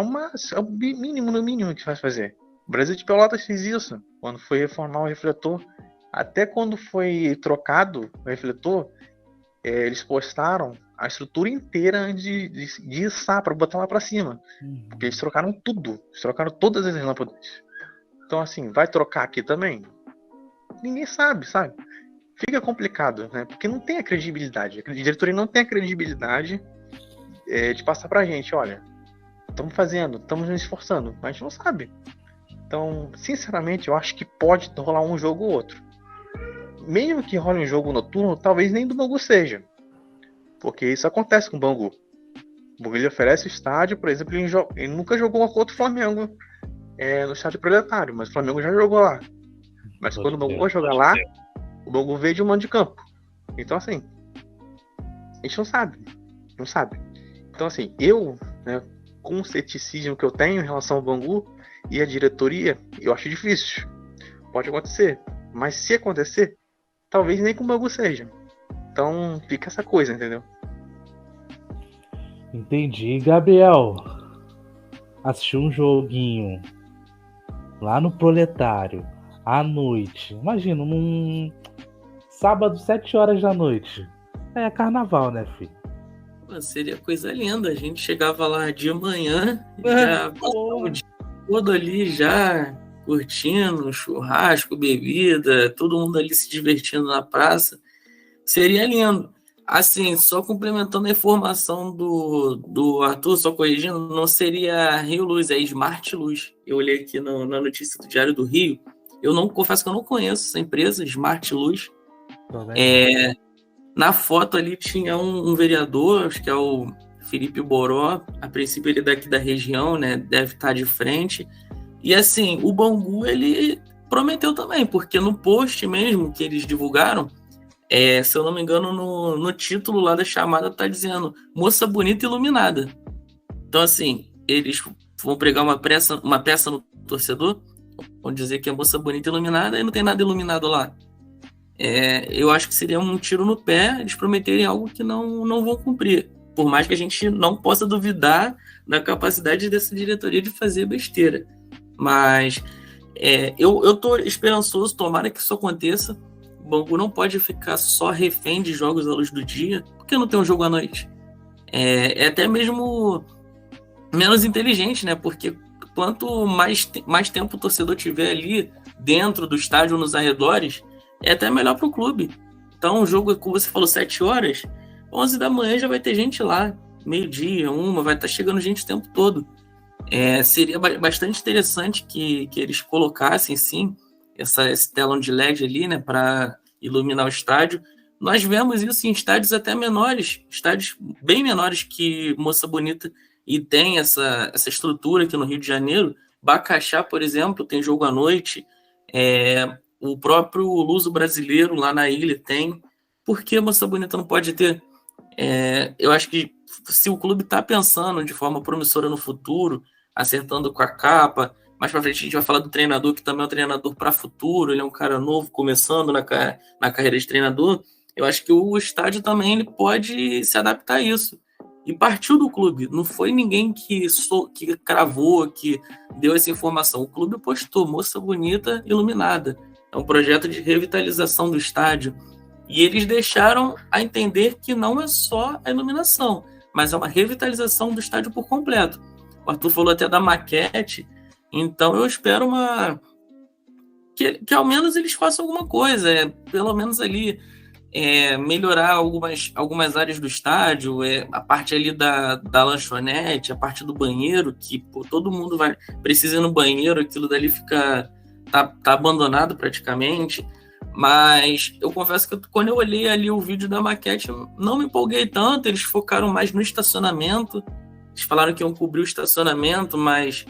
o mínimo no mínimo que vai fazer. O Brasil de Pelotas fez isso quando foi reformar o refletor. Até quando foi trocado o refletor, eles postaram a estrutura inteira antes de içar para botar lá para cima. Porque eles trocaram tudo. Eles trocaram todas as lâmpadas. Então, assim, vai trocar aqui também? Ninguém sabe. Fica complicado, né? Porque não tem a credibilidade. A diretoria não tem a credibilidade de passar pra gente, olha, estamos fazendo, estamos nos esforçando, mas a gente não sabe. Então, sinceramente, eu acho que pode rolar um jogo ou outro. Mesmo que role um jogo noturno, talvez nem do Bangu seja. Porque isso acontece com o Bangu. O Bangu ele oferece o estádio, por exemplo, ele nunca jogou contra o Flamengo no estádio Proletário, mas o Flamengo já jogou lá. Mas quando o Bangu vai jogar lá, o Bangu veio de um mando de campo. Então, assim, a gente não sabe. Então, assim, eu, né, com o ceticismo que eu tenho em relação ao Bangu e a diretoria, eu acho difícil. Pode acontecer. Mas se acontecer, talvez nem com o Bangu seja. Então fica essa coisa, entendeu? Entendi. Gabriel, assistiu um joguinho lá no Proletário, à noite. Imagina, num sábado, 7 horas da noite. É carnaval, né, filho? Seria coisa linda. A gente chegava lá de manhã, já passava o dia todo ali, já curtindo, churrasco, bebida, todo mundo ali se divertindo na praça. Seria lindo. Assim, só complementando a informação do Arthur, só corrigindo, não seria Rio Luz, é Smart Luz. Eu olhei aqui na notícia do Diário do Rio. Confesso que eu não conheço essa empresa, Smart Luz. Na foto ali tinha um vereador, acho que é o Felipe Boró. A princípio ele é daqui da região, né? Deve estar de frente. E assim, o Bangu, ele prometeu também, porque no post mesmo que eles divulgaram, se eu não me engano, no título lá da chamada tá dizendo Moça Bonita Iluminada. Então, assim, eles vão pregar uma peça no torcedor, vão dizer que é moça bonita iluminada e não tem nada iluminado lá. Eu acho que seria um tiro no pé eles prometerem algo que não vão cumprir. Por mais que a gente não possa duvidar da capacidade dessa diretoria de fazer besteira. Mas eu estou esperançoso, tomara que isso aconteça. O Bangu não pode ficar só refém de jogos à luz do dia, porque não tem um jogo à noite. É até mesmo menos inteligente, né? Porque quanto mais tempo o torcedor tiver ali dentro do estádio, nos arredores, é até melhor para o clube. Então, o jogo, como você falou, 7 horas, 11 da manhã já vai ter gente lá, meio-dia, 1, vai estar chegando gente o tempo todo. Seria bastante interessante que eles colocassem, sim, esse telão de LED ali, né, para iluminar o estádio. Nós vemos isso em estádios até menores, estádios bem menores que Moça Bonita, e tem essa estrutura aqui no Rio de Janeiro. Bacaxá, por exemplo, tem jogo à noite. O próprio Luso Brasileiro lá na ilha tem. Por que Moça Bonita não pode ter? Eu acho que se o clube está pensando de forma promissora no futuro, acertando com a capa, mais para frente a gente vai falar do treinador, que também é um treinador para futuro, ele é um cara novo, começando na carreira de treinador. Eu acho que o estádio também ele pode se adaptar a isso. E partiu do clube, não foi ninguém que cravou, que deu essa informação. O clube postou Moça Bonita iluminada. É um projeto de revitalização do estádio. E eles deixaram a entender que não é só a iluminação, mas é uma revitalização do estádio por completo. O Arthur falou até da maquete, então eu espero que ao menos eles façam alguma coisa, pelo menos ali melhorar algumas áreas do estádio, a parte ali da lanchonete, a parte do banheiro, que todo mundo precisa ir no banheiro, aquilo dali tá abandonado praticamente. Mas eu confesso que quando eu olhei ali o vídeo da maquete, eu não me empolguei tanto. Eles focaram mais no estacionamento. Eles falaram que iam cobrir o estacionamento, mas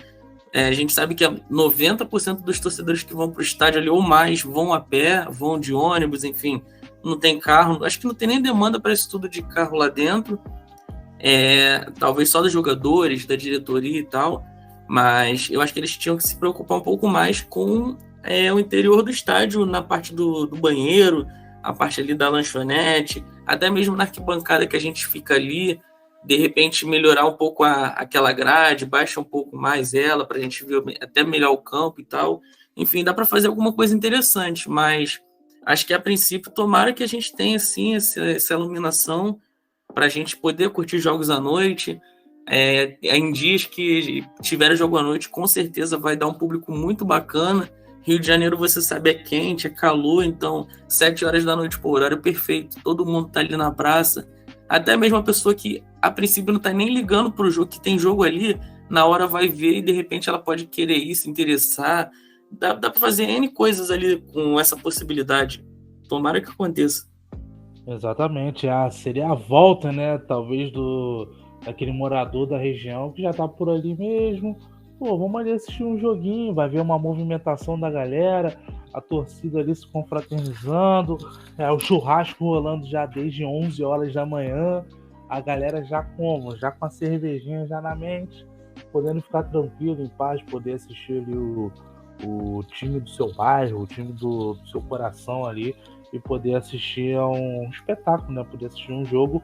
a gente sabe que 90% dos torcedores que vão para o estádio ali ou mais vão a pé, vão de ônibus, enfim, não tem carro. Acho que não tem nem demanda para esse tudo de carro lá dentro. Talvez só dos jogadores, da diretoria e tal. Mas eu acho que eles tinham que se preocupar um pouco mais com o interior do estádio, na parte do banheiro, a parte ali da lanchonete, até mesmo na arquibancada que a gente fica ali, de repente melhorar um pouco aquela grade, baixa um pouco mais ela, para a gente ver até melhor o campo e tal. Enfim, dá para fazer alguma coisa interessante, mas acho que a princípio, tomara que a gente tenha sim essa iluminação para a gente poder curtir jogos à noite. Em dias que tiver jogo à noite, com certeza vai dar um público muito bacana. Rio de Janeiro, você sabe, é quente, é calor, então 7 horas da noite, horário perfeito, todo mundo tá ali na praça, até mesmo a pessoa que a princípio não tá nem ligando pro jogo, que tem jogo ali, na hora vai ver e de repente ela pode querer ir, se interessar, dá pra fazer N coisas ali com essa possibilidade, tomara que aconteça. Exatamente, seria a volta, né, talvez daquele morador da região que já tá por ali mesmo. Pô, vamos ali assistir um joguinho, vai ver uma movimentação da galera, a torcida ali se confraternizando, o churrasco rolando já desde 11 horas da manhã, a galera já com a cervejinha já na mente, podendo ficar tranquilo, em paz, poder assistir ali o time do seu bairro, o time do seu coração ali, e poder assistir a um espetáculo, né? Poder assistir um jogo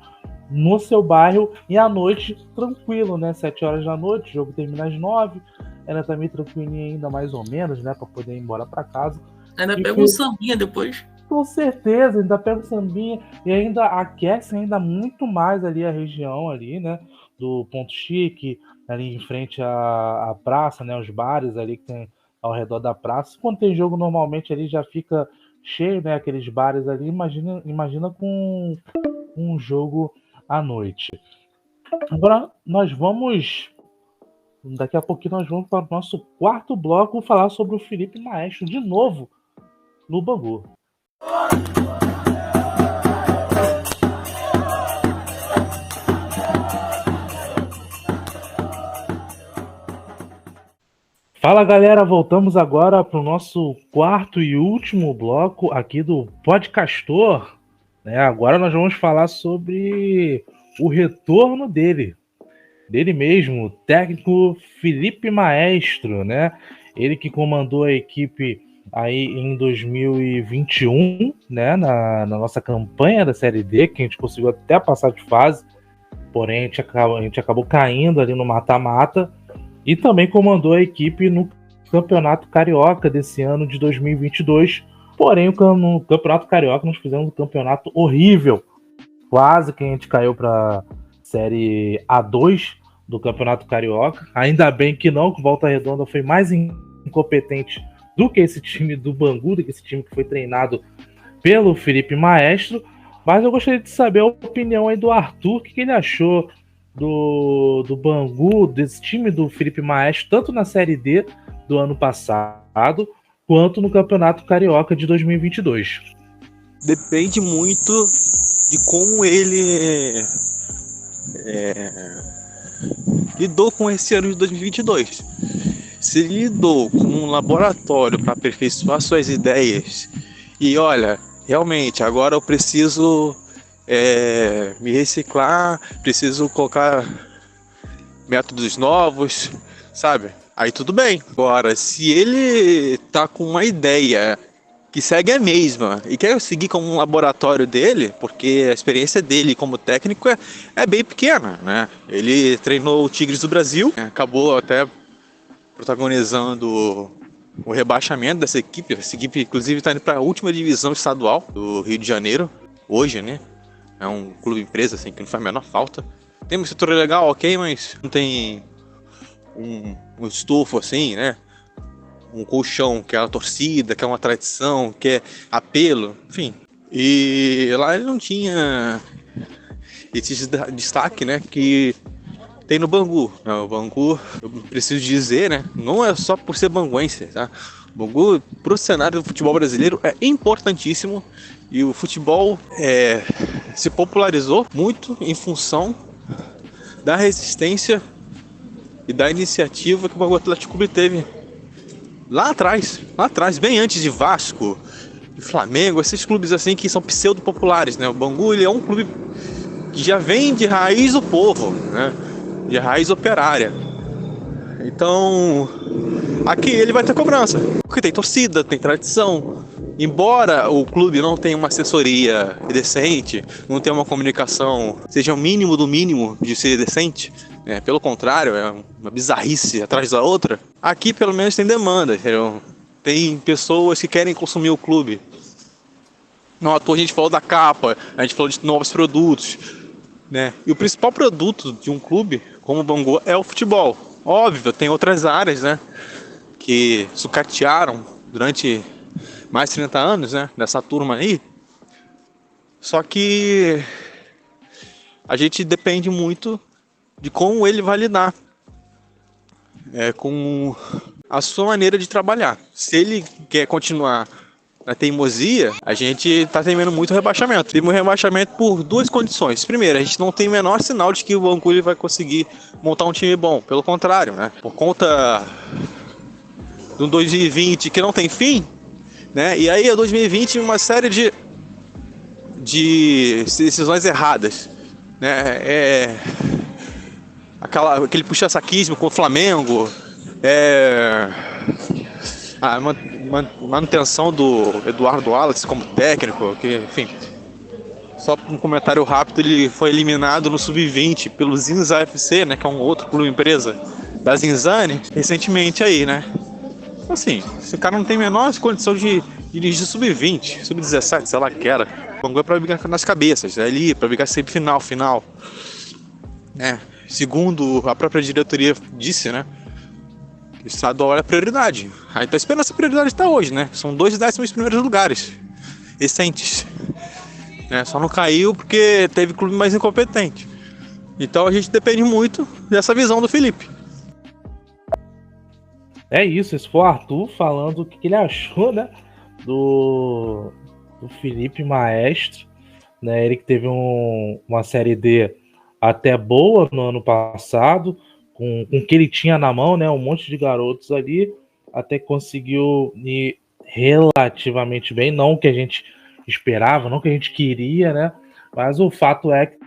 no seu bairro e à noite tranquilo, né? 7 horas da noite, o jogo termina às 9, ainda tá meio tranquilinho ainda, mais ou menos, né? Pra poder ir embora pra casa. Ainda pega um sambinha depois. Com certeza, ainda pega um sambinha e ainda aquece ainda muito mais ali a região ali, né? Do Ponto Chique, ali em frente à praça, né? Os bares ali que tem ao redor da praça. Quando tem jogo, normalmente ali já fica cheio, né? Aqueles bares ali. Imagina com um jogo à noite. Agora daqui a pouquinho nós vamos para o nosso quarto bloco falar sobre o Felipe Maestro de novo no Bangu. Fala galera, voltamos agora para o nosso quarto e último bloco aqui do Podcastor. Agora nós vamos falar sobre o retorno dele. dele mesmo, o técnico Felipe Maestro, né? Ele que comandou a equipe aí em 2021, né? Na nossa campanha da Série D, que a gente conseguiu até passar de fase, porém a gente acabou caindo ali no mata-mata, e também comandou a equipe no Campeonato Carioca desse ano de 2022. Porém, no Campeonato Carioca nós fizemos um campeonato horrível. Quase que a gente caiu para Série A2 do Campeonato Carioca. Ainda bem que não, que o Volta Redonda foi mais incompetente do que esse time do Bangu, do que esse time que foi treinado pelo Felipe Maestro. Mas eu gostaria de saber a opinião aí do Arthur, o que ele achou do Bangu, desse time do Felipe Maestro, tanto na Série D do ano passado, quanto no Campeonato Carioca de 2022. Depende muito de como ele lidou com esse ano de 2022. Se ele lidou com um laboratório para aperfeiçoar suas ideias e olha, realmente, agora eu preciso me reciclar, preciso colocar métodos novos, sabe? Aí tudo bem. Agora, se ele tá com uma ideia que segue a mesma e quer seguir como um laboratório dele, porque a experiência dele como técnico é bem pequena, né? Ele treinou o Tigres do Brasil, acabou até protagonizando o rebaixamento dessa equipe. Essa equipe, inclusive, está indo para a última divisão estadual do Rio de Janeiro, hoje, né? É um clube empresa, assim, que não faz a menor falta. Tem uma estrutura legal, ok, mas não tem um estofo, assim, né? Um colchão, que é a torcida, que é uma tradição, que é apelo, enfim. E lá ele não tinha esse destaque, né, que tem no Bangu. O Bangu, eu preciso dizer, né, não é só por ser banguense, tá? O Bangu, pro cenário do futebol brasileiro, é importantíssimo. E o futebol se popularizou muito em função da resistência e da iniciativa que o Bangu Atlético Clube teve lá atrás, bem antes de Vasco, de Flamengo, esses clubes assim que são pseudo-populares, né? O Bangu, ele é um clube que já vem de raiz do povo, né? De raiz operária. Então, aqui ele vai ter cobrança, porque tem torcida, tem tradição. Embora o clube não tenha uma assessoria decente, não tenha uma comunicação, seja o mínimo do mínimo de ser decente, pelo contrário, é uma bizarrice atrás da outra, aqui pelo menos tem demanda, entendeu? Tem pessoas que querem consumir o clube. Não à toa a gente falou da capa, a gente falou de novos produtos, né? E o principal produto de um clube como o Bangu é o futebol. Óbvio, tem outras áreas, né, que sucatearam durante mais de 30 anos, né, dessa turma aí. Só que a gente depende muito de como ele vai lidar com a sua maneira de trabalhar. Se ele quer continuar na teimosia, a gente está temendo muito rebaixamento. Temos rebaixamento por duas condições. Primeiro, a gente não tem o menor sinal de que o Bangu vai conseguir montar um time bom. Pelo contrário, né? Por conta do 2020 que não tem fim, né? E aí, 2020, uma série de decisões erradas, né? Aquele puxa-saquismo com o Flamengo, a manutenção do Eduardo Wallace como técnico, que, enfim, só um comentário rápido, ele foi eliminado no Sub-20 pelo Zinza FC, né, que é um outro clube empresa da Zinzane, recentemente aí, né? Assim, esse cara não tem a menor condição de dirigir Sub-20, Sub-17, sei lá o que era. O Bangu é pra brigar nas cabeças, é ali, pra brigar sempre final, né? Segundo a própria diretoria disse, né, o estadual é prioridade. Aí tá esperando essa prioridade até hoje, né? São 2 11º lugares recentes, né? Só não caiu porque teve clube mais incompetente. Então a gente depende muito dessa visão do Felipe. É isso, esse foi o Arthur falando o que ele achou, né, do Felipe Maestro, né? Ele que teve uma Série D até boa no ano passado, com o que ele tinha na mão, né? Um monte de garotos ali, até conseguiu ir relativamente bem, não o que a gente esperava, não o que a gente queria, né? Mas o fato é que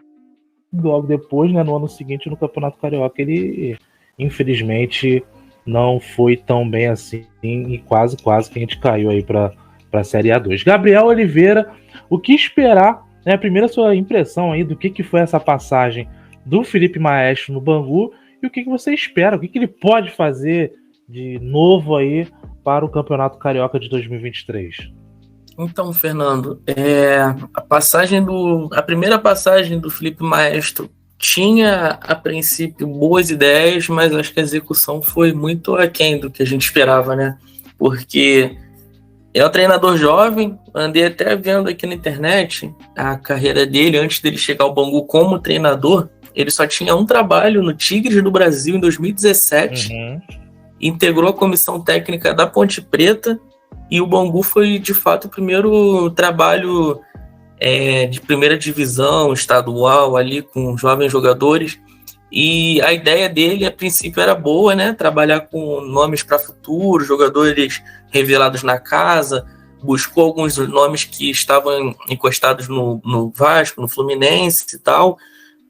logo depois, né, no ano seguinte, no Campeonato Carioca, ele infelizmente não foi tão bem assim e quase que a gente caiu aí para a Série A2. Gabriel Oliveira, o que esperar, né? Primeiro a sua impressão aí do que foi essa passagem do Felipe Maestro no Bangu e o que você espera, o que ele pode fazer de novo aí para o Campeonato Carioca de 2023. Então, Fernando, a primeira passagem do Felipe Maestro tinha, a princípio, boas ideias, mas acho que a execução foi muito aquém do que a gente esperava, né? Porque é um treinador jovem, andei até vendo aqui na internet a carreira dele, antes dele chegar ao Bangu como treinador, ele só tinha um trabalho no Tigres do Brasil em 2017, integrou a comissão técnica da Ponte Preta, e o Bangu foi, de fato, o primeiro trabalho de primeira divisão estadual ali com jovens jogadores. E a ideia dele, a princípio, era boa, né? Trabalhar com nomes para futuro, jogadores revelados na casa. Buscou alguns nomes que estavam encostados no Vasco, no Fluminense e tal.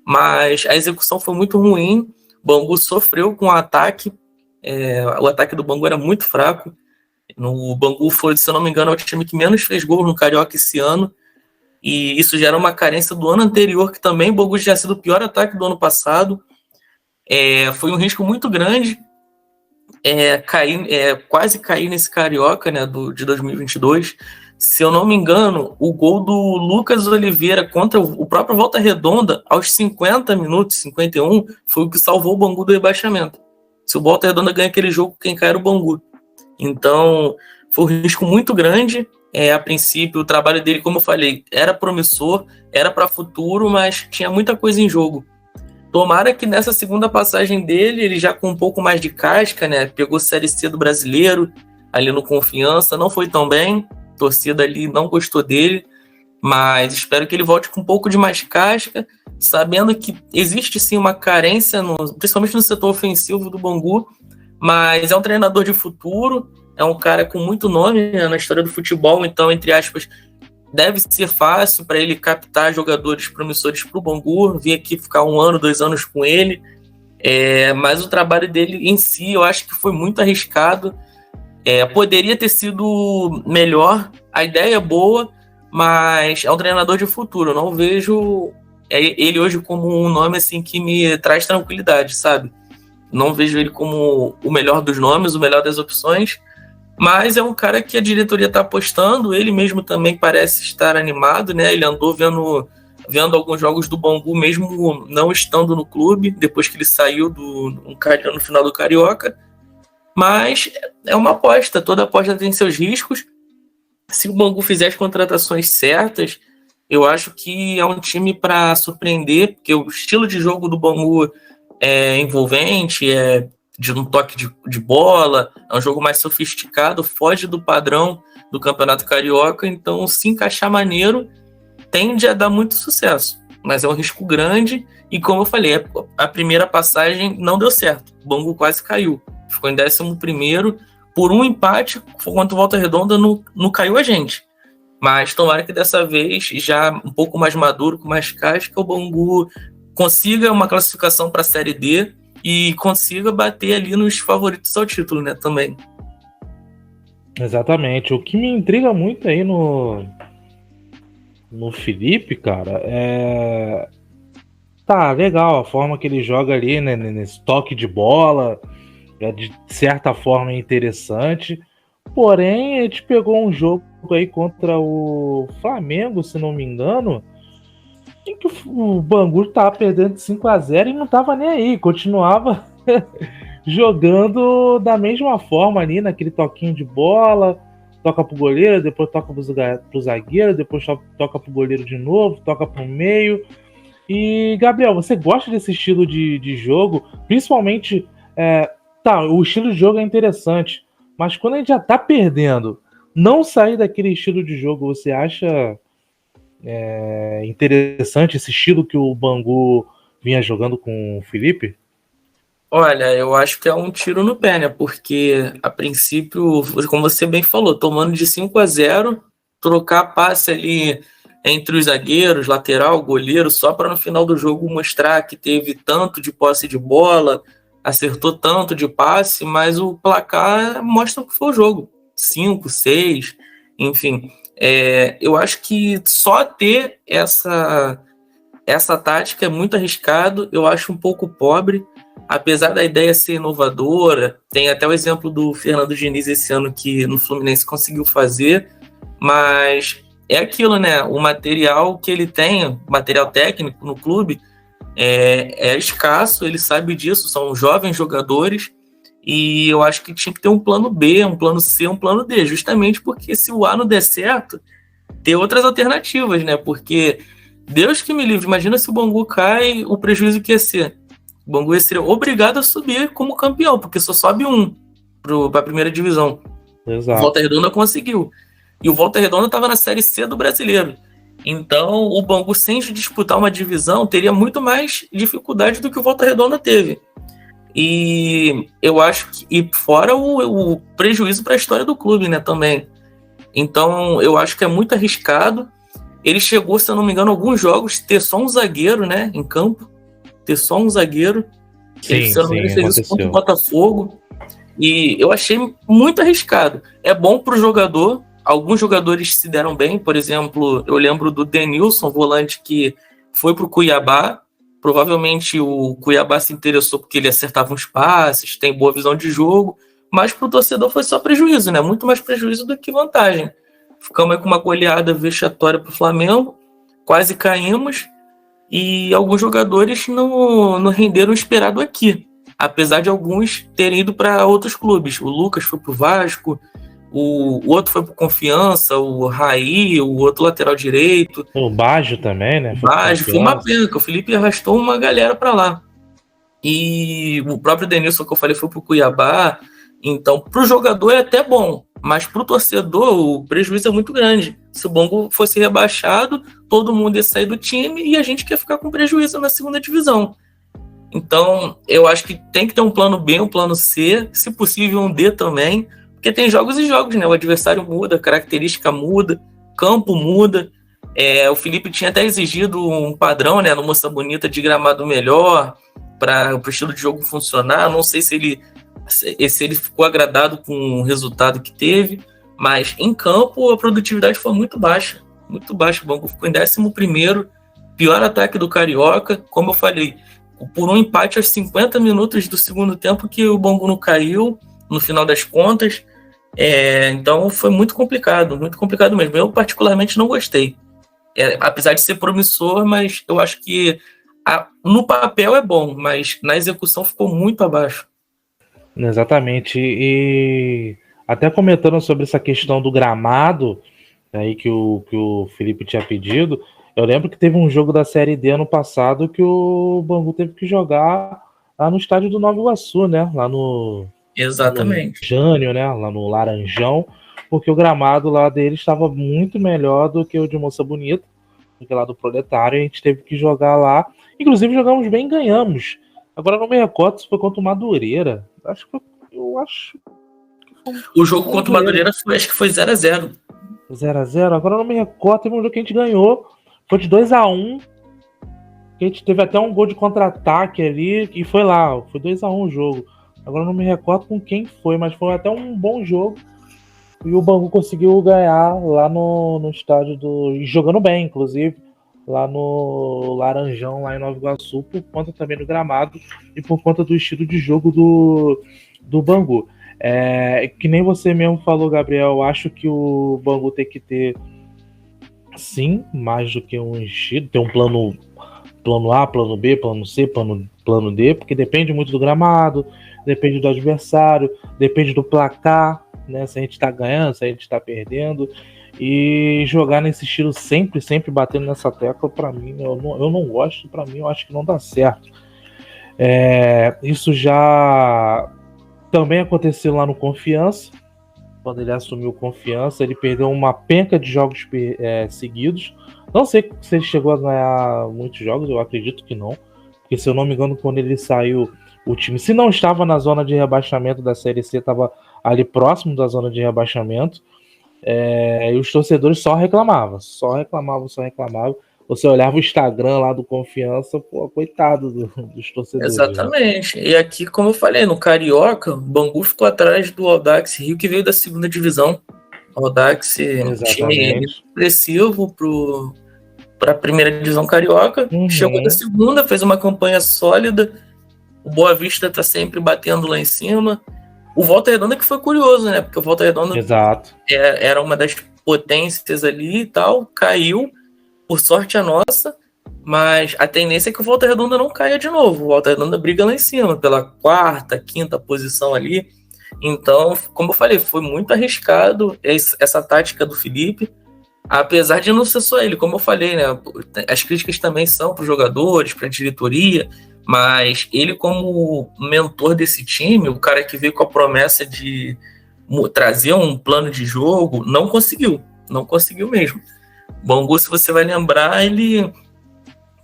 Mas a execução foi muito ruim. O Bangu sofreu com o ataque. O ataque do Bangu era muito fraco. O Bangu foi, se eu não me engano, o time que menos fez gol no Carioca esse ano. E isso gera uma carência do ano anterior, que também o Bangu tinha sido o pior ataque do ano passado. Foi um risco muito grande quase cair nesse Carioca, né, de 2022. Se eu não me engano, o gol do Lucas Oliveira contra o próprio Volta Redonda, aos 50 minutos, 51, foi o que salvou o Bangu do rebaixamento. Se o Volta Redonda ganha aquele jogo, quem cai era o Bangu. Então, foi um risco muito grande. A princípio, o trabalho dele, como eu falei, era promissor, era para futuro, mas tinha muita coisa em jogo. Tomara que nessa segunda passagem dele, ele já com um pouco mais de casca, né? Pegou Série C do Brasileiro, ali no Confiança, não foi tão bem, a torcida ali não gostou dele, mas espero que ele volte com um pouco de mais casca, sabendo que existe sim uma carência, principalmente no setor ofensivo do Bangu, mas é um treinador de futuro, é um cara com muito nome, né, na história do futebol, então, entre aspas, deve ser fácil para ele captar jogadores promissores para o Bangu, vir aqui ficar 1 ano, 2 anos com ele, mas o trabalho dele em si, eu acho que foi muito arriscado, poderia ter sido melhor, a ideia é boa, mas é um treinador de futuro, eu não vejo ele hoje como um nome assim, que me traz tranquilidade, sabe? Não vejo ele como o melhor dos nomes, o melhor das opções, mas é um cara que a diretoria está apostando, ele mesmo também parece estar animado, né? Ele andou vendo alguns jogos do Bangu, mesmo não estando no clube, depois que ele saiu no final do Carioca, mas é uma aposta, toda aposta tem seus riscos. Se o Bangu fizer as contratações certas, eu acho que é um time para surpreender, porque o estilo de jogo do Bangu é envolvente, de um toque de bola, é um jogo mais sofisticado, foge do padrão do Campeonato Carioca, então se encaixar maneiro, tende a dar muito sucesso, mas é um risco grande, e como eu falei, a primeira passagem não deu certo, o Bangu quase caiu, ficou em 11º, por um empate, contra o Volta Redonda não caiu a gente, mas tomara que dessa vez, já um pouco mais maduro, com mais casca, o Bangu consiga uma classificação para a Série D e consiga bater ali nos favoritos ao título, né, também. Exatamente. O que me intriga muito aí no Felipe, cara, tá legal a forma que ele joga ali, né, nesse toque de bola, de certa forma é interessante, porém a gente pegou um jogo aí contra o Flamengo, se não me engano, em que o Bangu tava perdendo de 5-0 e não tava nem aí, continuava jogando da mesma forma ali, naquele toquinho de bola, toca pro goleiro, depois toca pro zagueiro, depois toca pro goleiro de novo, toca pro meio. E, Gabriel, você gosta desse estilo de jogo? Principalmente, o estilo de jogo é interessante, mas quando a gente já tá perdendo, não sair daquele estilo de jogo, você acha interessante esse estilo que o Bangu vinha jogando com o Felipe? Olha, eu acho que é um tiro no pé, né? Porque, a princípio, como você bem falou, tomando de 5-0, trocar passe ali entre os zagueiros, lateral, goleiro, só para no final do jogo mostrar que teve tanto de posse de bola, acertou tanto de passe, mas o placar mostra o que foi o jogo. 5, 6, enfim. Eu acho que só ter essa tática é muito arriscado, eu acho um pouco pobre, apesar da ideia ser inovadora. Tem até o exemplo do Fernando Diniz esse ano que no Fluminense conseguiu fazer, mas é aquilo, né? O material que ele tem, o material técnico no clube, é escasso, ele sabe disso, são jovens jogadores, e eu acho que tinha que ter um plano B, um plano C, um plano D, justamente porque se o A não der certo, ter outras alternativas, né? Porque Deus que me livre, imagina se o Bangu cai, o prejuízo que ia ser. O Bangu ia ser obrigado a subir como campeão, porque só sobe um para a primeira divisão. Exato. Volta Redonda conseguiu. E o Volta Redonda estava na Série C do Brasileiro. Então, o Bangu, sem disputar uma divisão, teria muito mais dificuldade do que o Volta Redonda teve. E eu acho que... E fora o prejuízo para a história do clube, né, também. Então, eu acho que é muito arriscado. Ele chegou, se eu não me engano, alguns jogos, ter só um zagueiro, né, em campo. Ter só um zagueiro. Ele, se eu não me engano, fez isso contra o Botafogo. E eu achei muito arriscado. É bom para o jogador. Alguns jogadores se deram bem. Por exemplo, eu lembro do Denilson, volante, que foi para o Cuiabá. Provavelmente o Cuiabá se interessou porque ele acertava uns passes, tem boa visão de jogo. Mas para o torcedor foi só prejuízo, né? Muito mais prejuízo do que vantagem. Ficamos aí com uma goleada vexatória para o Flamengo. Quase caímos. E alguns jogadores não renderam o esperado aqui. Apesar de alguns terem ido para outros clubes. O Lucas foi para o Vasco, o outro foi para o Confiança, o Raí, o outro lateral direito. O Baggio também, né? O Baggio, foi uma pena, que o Felipe arrastou uma galera para lá. E o próprio Denilson, que eu falei, foi para o Cuiabá. Então, para o jogador é até bom, mas para o torcedor o prejuízo é muito grande. Se o Bangu fosse rebaixado, todo mundo ia sair do time e a gente quer ficar com prejuízo na segunda divisão. Então, eu acho que tem que ter um plano B, um plano C, se possível um D também, porque tem jogos e jogos, né? O adversário muda, a característica muda, campo muda. O Felipe tinha até exigido um padrão, né, no Moça Bonita, de gramado melhor, para o estilo de jogo funcionar. Não sei se ele ficou agradado com o resultado que teve, mas em campo a produtividade foi muito baixa. Muito baixa. O Bangu ficou em 11º, pior ataque do Carioca, como eu falei, por um empate aos 50 minutos do segundo tempo que o Bangu não caiu, no final das contas. Então foi muito complicado mesmo. Eu particularmente não gostei. Apesar de ser promissor, mas eu acho que no papel é bom, mas na execução ficou muito abaixo. Exatamente. E até comentando sobre essa questão do gramado aí que o Felipe tinha pedido, eu lembro que teve um jogo da Série D ano passado que o Bangu teve que jogar lá no estádio do Nova Iguaçu, né? Lá no... Exatamente. No Jânio, né? Lá no Laranjão, porque o gramado lá dele estava muito melhor do que o de Moça Bonita, do que lá do Proletário. A gente teve que jogar lá. Inclusive jogamos bem e ganhamos. Agora não me recordo se foi contra o Madureira. Eu acho que foi o jogo contra o Madureira acho que foi 0x0. 0x0? Agora não me recordo. Teve um jogo que a gente ganhou. Foi de 2x1. A gente teve até um gol de contra-ataque ali. E foi lá. Foi 2x1 o jogo. Agora não me recordo com quem foi, mas foi até um bom jogo. E o Bangu conseguiu ganhar lá no estádio e jogando bem, inclusive, lá no Laranjão, lá em Nova Iguaçu, por conta também do gramado e por conta do estilo de jogo do Bangu. Que nem você mesmo falou, Gabriel, eu acho que o Bangu tem que ter, sim, mais do que um estilo, ter um plano A, plano B, plano C, plano D, porque depende muito do gramado, depende do adversário, depende do placar, né? Se a gente tá ganhando, se a gente tá perdendo. E jogar nesse estilo sempre batendo nessa tecla, pra mim, eu não gosto, pra mim eu acho que não dá certo. Isso já também aconteceu lá no Confiança, quando ele assumiu Confiança, ele perdeu uma penca de jogos seguidos. Não sei se ele chegou a ganhar muitos jogos, eu acredito que não, porque se eu não me engano, quando ele saiu, o time, se não estava na zona de rebaixamento da Série C, estava ali próximo da zona de rebaixamento. E os torcedores só reclamavam. Você olhava o Instagram lá do Confiança, pô, coitado dos torcedores. Exatamente. Né? E aqui, como eu falei, no Carioca, o Bangu ficou atrás do Audax Rio, que veio da segunda divisão. O Audax, time expressivo para a primeira divisão carioca. Chegou da segunda, fez uma campanha sólida. O Boa Vista está sempre batendo lá em cima. O Volta Redonda que foi curioso, né? Porque o Volta Redonda era uma das potências ali e tal, caiu. Por sorte a nossa, mas a tendência é que o Volta Redonda não caia de novo. O Volta Redonda briga lá em cima, pela quarta, quinta posição ali. Então, como eu falei, foi muito arriscado essa tática do Felipe, apesar de não ser só ele, como eu falei, né? As críticas também são para os jogadores, para a diretoria, mas ele como mentor desse time, o cara que veio com a promessa de trazer um plano de jogo, não conseguiu mesmo. Bangu, se você vai lembrar, ele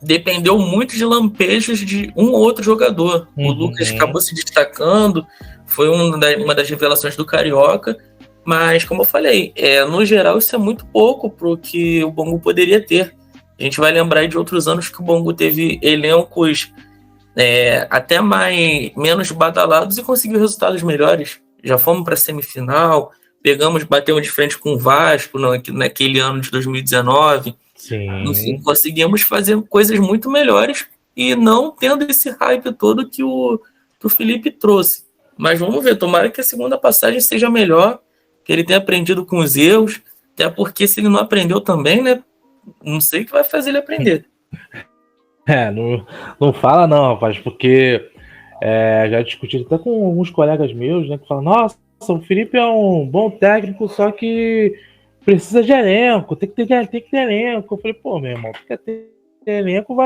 dependeu muito de lampejos de um ou outro jogador. O Lucas acabou se destacando, foi uma das revelações do Carioca, mas, como eu falei, no geral isso é muito pouco para o que o Bangu poderia ter. A gente vai lembrar de outros anos que o Bangu teve elencos até menos badalados e conseguiu resultados melhores. Já fomos para a semifinal, batemos de frente com o Vasco naquele ano de 2019. Sim. Enfim, conseguimos fazer coisas muito melhores e não tendo esse hype todo que o Felipe trouxe. Mas vamos ver, tomara que a segunda passagem seja melhor, que ele tenha aprendido com os erros, até porque se ele não aprendeu também, né? Não sei o que vai fazer ele aprender. Não fala não, rapaz, porque já discuti até com alguns colegas meus, né, que falam, nossa, o Felipe é um bom técnico, só que precisa de elenco, tem que ter elenco. Eu falei, pô, meu irmão, tu quer ter elenco,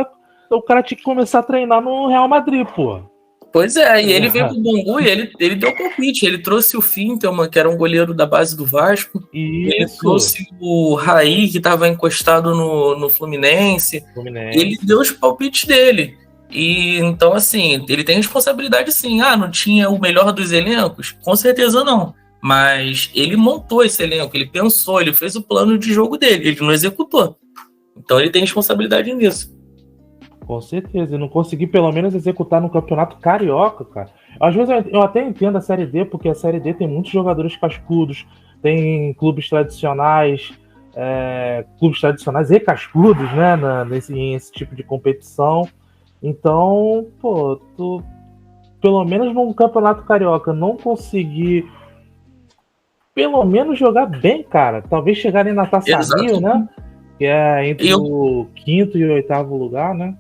o cara tinha que começar a treinar no Real Madrid, pô. Pois é, e ele veio pro Bangu e ele deu palpite, ele trouxe o Fintelman, que era um goleiro da base do Vasco, ele trouxe o Raí, que estava encostado no Fluminense, ele deu os palpites dele. E então, assim, ele tem responsabilidade sim. Não tinha o melhor dos elencos? Com certeza não. Mas ele montou esse elenco, ele pensou, ele fez o plano de jogo dele, ele não executou. Então ele tem responsabilidade nisso. Com certeza, e não consegui pelo menos executar no Campeonato Carioca, cara. Às vezes eu até entendo a Série D, porque a Série D tem muitos jogadores cascudos, tem clubes tradicionais e cascudos, né, nesse tipo de competição. Então, pô, tu pelo menos num Campeonato Carioca não conseguir pelo menos jogar bem, cara. Talvez chegar ali na Taça Rio, né? Que é entre o quinto e o oitavo lugar, né?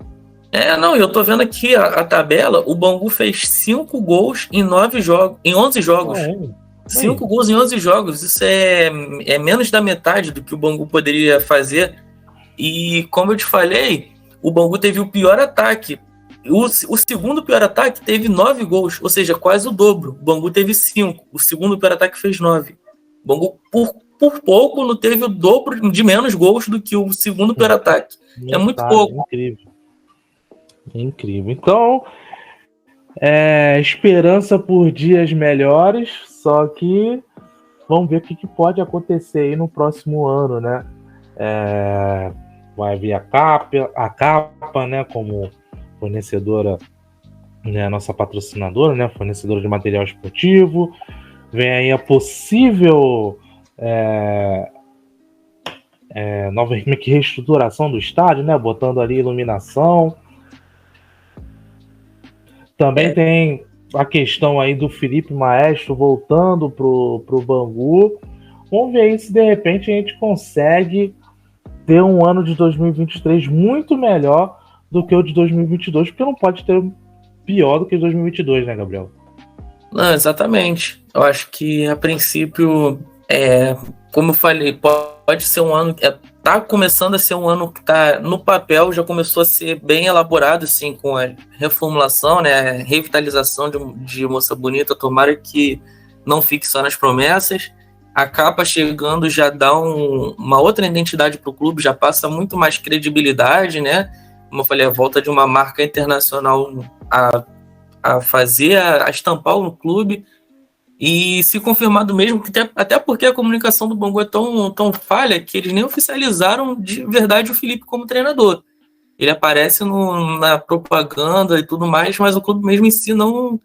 Eu tô vendo aqui a tabela. O Bangu fez 5 gols em 11 jogos. 5 gols em 11 jogos. Isso é menos da metade do que o Bangu poderia fazer. E como eu te falei, o Bangu teve o pior ataque. O segundo pior ataque teve 9 gols, ou seja, quase o dobro. O Bangu teve 5. O segundo pior ataque fez 9. O Bangu, por pouco, não teve o dobro de menos gols do que o segundo pior ataque. É muito pouco. Incrível. Então, esperança por dias melhores, só que vamos ver o que pode acontecer aí no próximo ano, né? Vai vir a capa, né, como fornecedora, né, nossa patrocinadora, né, fornecedora de material esportivo. Vem aí a possível nova reestruturação do estádio, né, botando ali iluminação. Também tem a questão aí do Felipe Maestro voltando pro Bangu. Vamos ver aí se de repente a gente consegue ter um ano de 2023 muito melhor do que o de 2022, porque não pode ter pior do que 2022, né, Gabriel? Não, exatamente. Eu acho que, a princípio, como eu falei, pode ser um ano que tá começando a ser um ano que tá no papel, já começou a ser bem elaborado, assim, com a reformulação, né, a revitalização de Moça Bonita. Tomara que não fique só nas promessas. A capa chegando já dá uma outra identidade para o clube, já passa muito mais credibilidade, né? Como eu falei, a volta de uma marca internacional a estampar no clube. E se confirmado mesmo, até porque a comunicação do Bangu é tão falha que eles nem oficializaram de verdade o Felipe como treinador. Ele aparece na propaganda e tudo mais, mas o clube mesmo em si não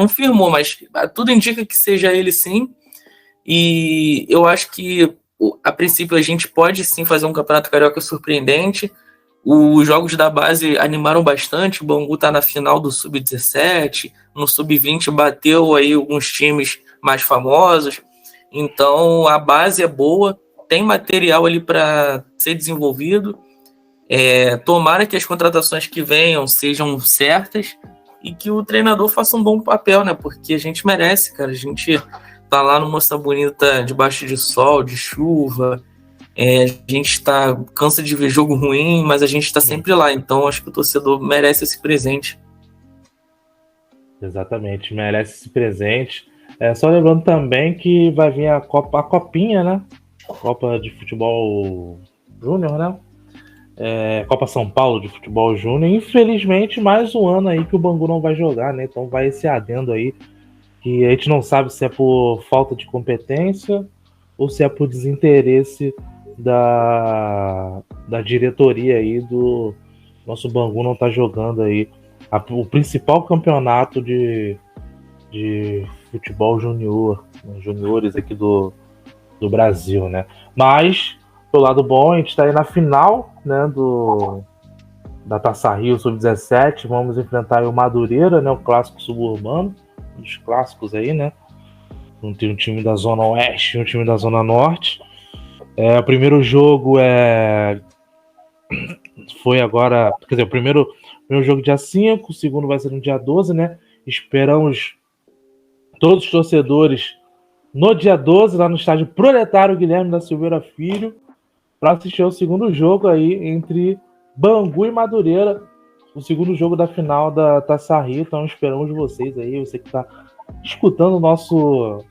firmou, mas tudo indica que seja ele sim. E eu acho que, a princípio, a gente pode sim fazer um campeonato carioca surpreendente. Os jogos da base animaram bastante. O Bangu está na final do Sub-17, no Sub-20 bateu aí alguns times mais famosos. Então a base é boa, tem material ali para ser desenvolvido. Tomara que as contratações que venham sejam certas e que o treinador faça um bom papel, né? Porque a gente merece, cara. A gente tá lá no Moça Bonita debaixo de sol, de chuva. A gente cansa de ver jogo ruim, mas a gente está sempre lá. Então acho que o torcedor merece esse presente. Exatamente, merece esse presente. Só lembrando também que vai vir a Copinha, né? Copa de Futebol Júnior, né? Copa São Paulo de Futebol Júnior. Infelizmente, mais um ano aí que o Bangu não vai jogar, né? Então vai esse adendo aí, que a gente não sabe se é por falta de competência ou se é por desinteresse da diretoria aí do nosso Bangu não tá jogando aí o principal campeonato de futebol juniores aqui do Brasil, né? Mas, pelo lado bom, a gente tá aí na final, né, da Taça Rio Sub-17, vamos enfrentar aí o Madureira, né, o clássico suburbano, um dos clássicos aí, né? Um time da Zona Oeste e um time da Zona Norte. O primeiro jogo foi agora, quer dizer, o primeiro jogo dia 5, o segundo vai ser no dia 12, né? Esperamos todos os torcedores no dia 12, lá no estádio Proletário Guilherme da Silveira Filho, para assistir ao segundo jogo aí entre Bangu e Madureira, o segundo jogo da final da Taça Rio. Então esperamos vocês aí, você que está escutando o nosso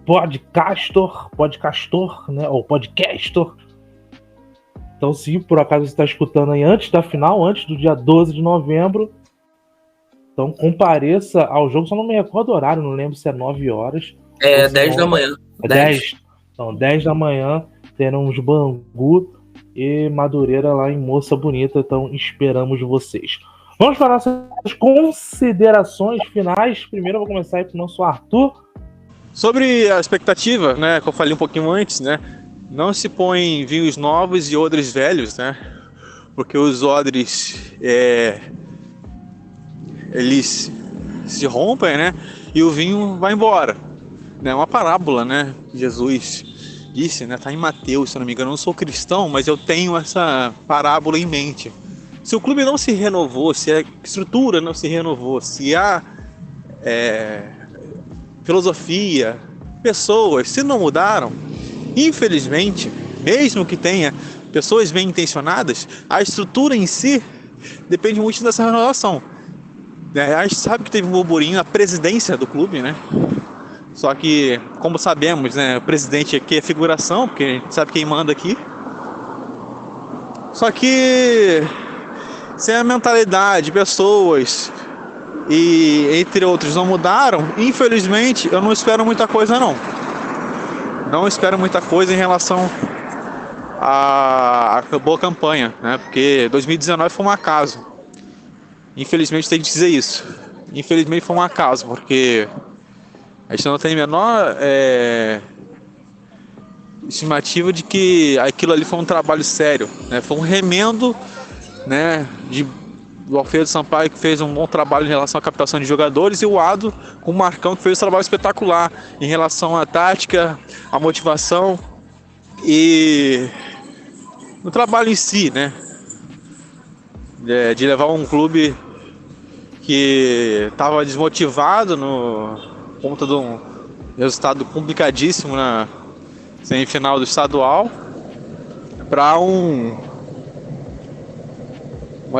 podcastor, né, ou podcastor. Então, se por acaso você está escutando aí antes da final, antes do dia 12 de novembro, então compareça ao jogo. Só não me recordo o horário, não lembro se é 9 horas. 10 da manhã. 10. Então, 10 da manhã, teremos Bangu e Madureira lá em Moça Bonita. Então, esperamos vocês. Vamos para nossas considerações finais. Primeiro eu vou começar aí com o nosso Arthur. Sobre a expectativa, né, que eu falei um pouquinho antes, né, não se põe vinhos novos e odres velhos, né, porque os odres, eles se rompem, né, e o vinho vai embora, né, é uma parábola, né, Jesus disse, né, tá em Mateus, se eu não me engano. Eu não sou cristão, mas eu tenho essa parábola em mente. Se o clube não se renovou, se a estrutura não se renovou, se a filosofia, pessoas, se não mudaram, infelizmente, mesmo que tenha pessoas bem intencionadas, a estrutura em si depende muito dessa renovação. A gente sabe que teve um burburinho na presidência do clube, né? Só que, como sabemos, né, o presidente aqui é figuração, porque a gente sabe quem manda aqui. Só que se a mentalidade, pessoas e entre outros não mudaram, infelizmente eu não espero muita coisa não espero muita coisa em relação à boa campanha, né? Porque 2019 foi um acaso, infelizmente tem que dizer isso, infelizmente foi um acaso, porque a gente não tem a menor estimativa de que aquilo ali foi um trabalho sério, né? Foi um remendo, né, do Alfredo Sampaio, que fez um bom trabalho em relação à captação de jogadores, e o Ado com o Marcão, que fez um trabalho espetacular em relação à tática, à motivação e no trabalho em si, né, de levar um clube que estava desmotivado no conta de um resultado complicadíssimo na semifinal do estadual para uma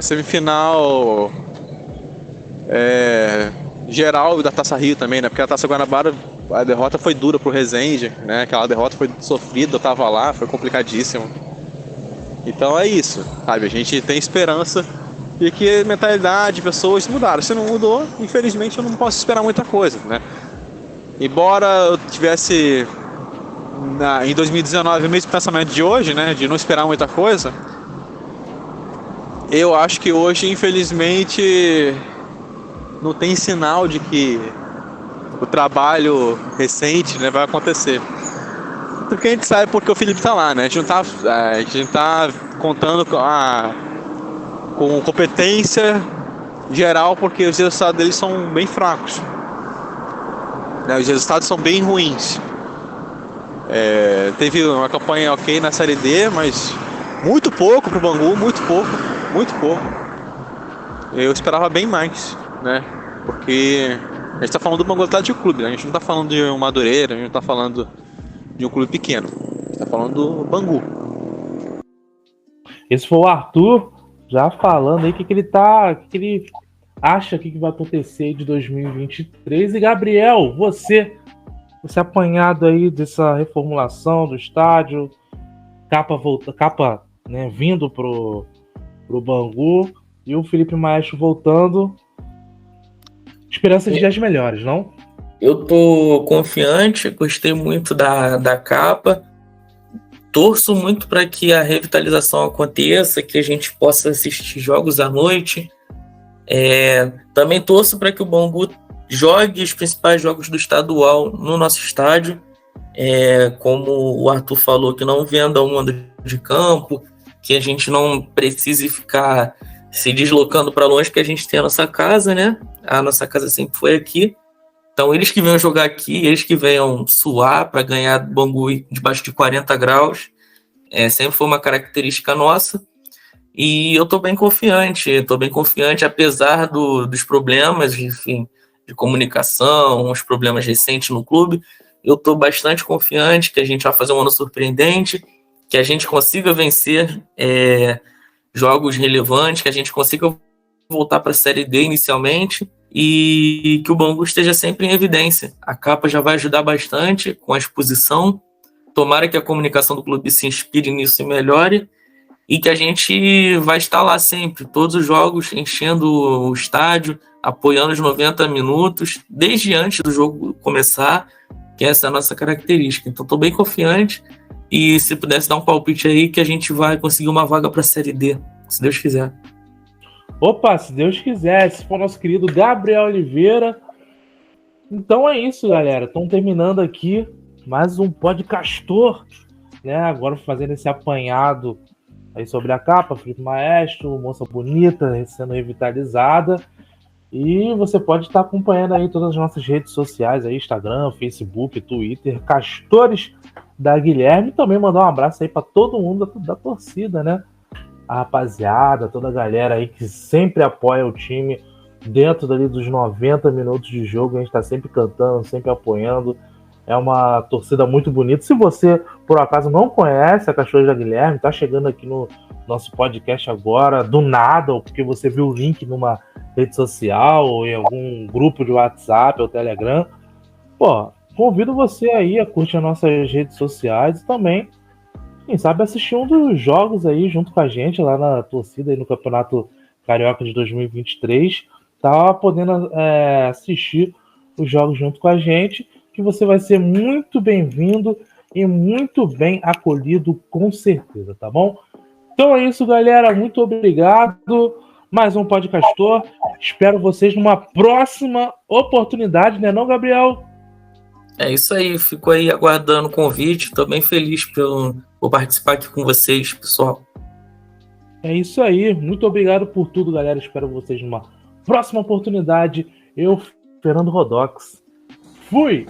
semifinal geral da Taça Rio também, né? Porque a Taça Guanabara, a derrota foi dura pro Resende, né? Aquela derrota foi sofrida, eu tava lá, foi complicadíssimo. Então é isso, sabe? A gente tem esperança de que mentalidade, pessoas mudaram. Se não mudou, infelizmente eu não posso esperar muita coisa, né? embora eu tivesse em 2019 o mesmo pensamento de hoje, né, de não esperar muita coisa, eu acho que hoje, infelizmente, não tem sinal de que o trabalho recente, né, vai acontecer. Porque a gente sabe porque o Felipe tá lá, né? A gente não tá contando com competência geral, porque os resultados deles são bem fracos, né? Os resultados são bem ruins. Teve uma campanha ok na Série D, mas muito pouco pro Bangu, muito pouco. Eu esperava bem mais, né? Porque a gente tá falando do Bangu Atlético Clube, né? A gente não tá falando de um Madureira, a gente não tá falando de um clube pequeno. A gente tá falando do Bangu. Esse foi o Arthur já falando aí o que ele acha que vai acontecer de 2023. E Gabriel, você apanhado aí dessa reformulação do estádio, capa, né, vindo pro Bangu e o Felipe Maestro voltando. Esperança de dias melhores, não? Eu tô confiante, gostei muito da capa. Torço muito para que a revitalização aconteça, que a gente possa assistir jogos à noite. Também torço para que o Bangu jogue os principais jogos do estadual no nosso estádio. Como o Arthur falou, que não venda um mando de campo, que a gente não precise ficar se deslocando para longe, que a gente tem a nossa casa, né? A nossa casa sempre foi aqui. Então, eles que venham jogar aqui, eles que venham suar para ganhar Bangu debaixo de 40 graus, sempre foi uma característica nossa. E eu estou bem confiante, apesar dos problemas, enfim, de comunicação, uns problemas recentes no clube. Eu estou bastante confiante que a gente vai fazer um ano surpreendente, que a gente consiga vencer jogos relevantes, que a gente consiga voltar para a Série D inicialmente, e que o Bangu esteja sempre em evidência. A capa já vai ajudar bastante com a exposição. Tomara que a comunicação do clube se inspire nisso e melhore, e que a gente vai estar lá sempre, todos os jogos, enchendo o estádio, apoiando os 90 minutos, desde antes do jogo começar, que essa é a nossa característica. Então estou bem confiante, e se pudesse dar um palpite aí, que a gente vai conseguir uma vaga para a Série D, se Deus quiser. Opa, se Deus quiser, esse foi o nosso querido Gabriel Oliveira. Então é isso, galera. Estão terminando aqui mais um Podcastor, né? Agora fazendo esse apanhado aí sobre a capa, Felipe Maestro, Moça Bonita sendo revitalizada. E você pode estar acompanhando aí todas as nossas redes sociais aí, Instagram, Facebook, Twitter, Castores da Guilherme. Também mandar um abraço aí para todo mundo da torcida, né? A rapaziada, toda a galera aí que sempre apoia o time dentro dali dos 90 minutos de jogo. A gente tá sempre cantando, sempre apoiando. É uma torcida muito bonita. Se você, por acaso, não conhece a Castores da Guilherme, tá chegando aqui no nosso podcast agora, do nada, ou porque você viu o link numa rede social, ou em algum grupo de WhatsApp ou Telegram, convido você aí a curtir as nossas redes sociais e também, quem sabe, assistir um dos jogos aí junto com a gente lá na torcida aí no Campeonato Carioca de 2023. Tá podendo assistir os jogos junto com a gente, que você vai ser muito bem-vindo e muito bem acolhido, com certeza, tá bom? Então é isso, galera. Muito obrigado. Mais um Podcastor. Espero vocês numa próxima oportunidade, né não, Gabriel? É isso aí. Fico aí aguardando o convite. Estou bem feliz por participar aqui com vocês, pessoal. É isso aí. Muito obrigado por tudo, galera. Espero vocês numa próxima oportunidade. Eu, Fernando Rodox. Fui!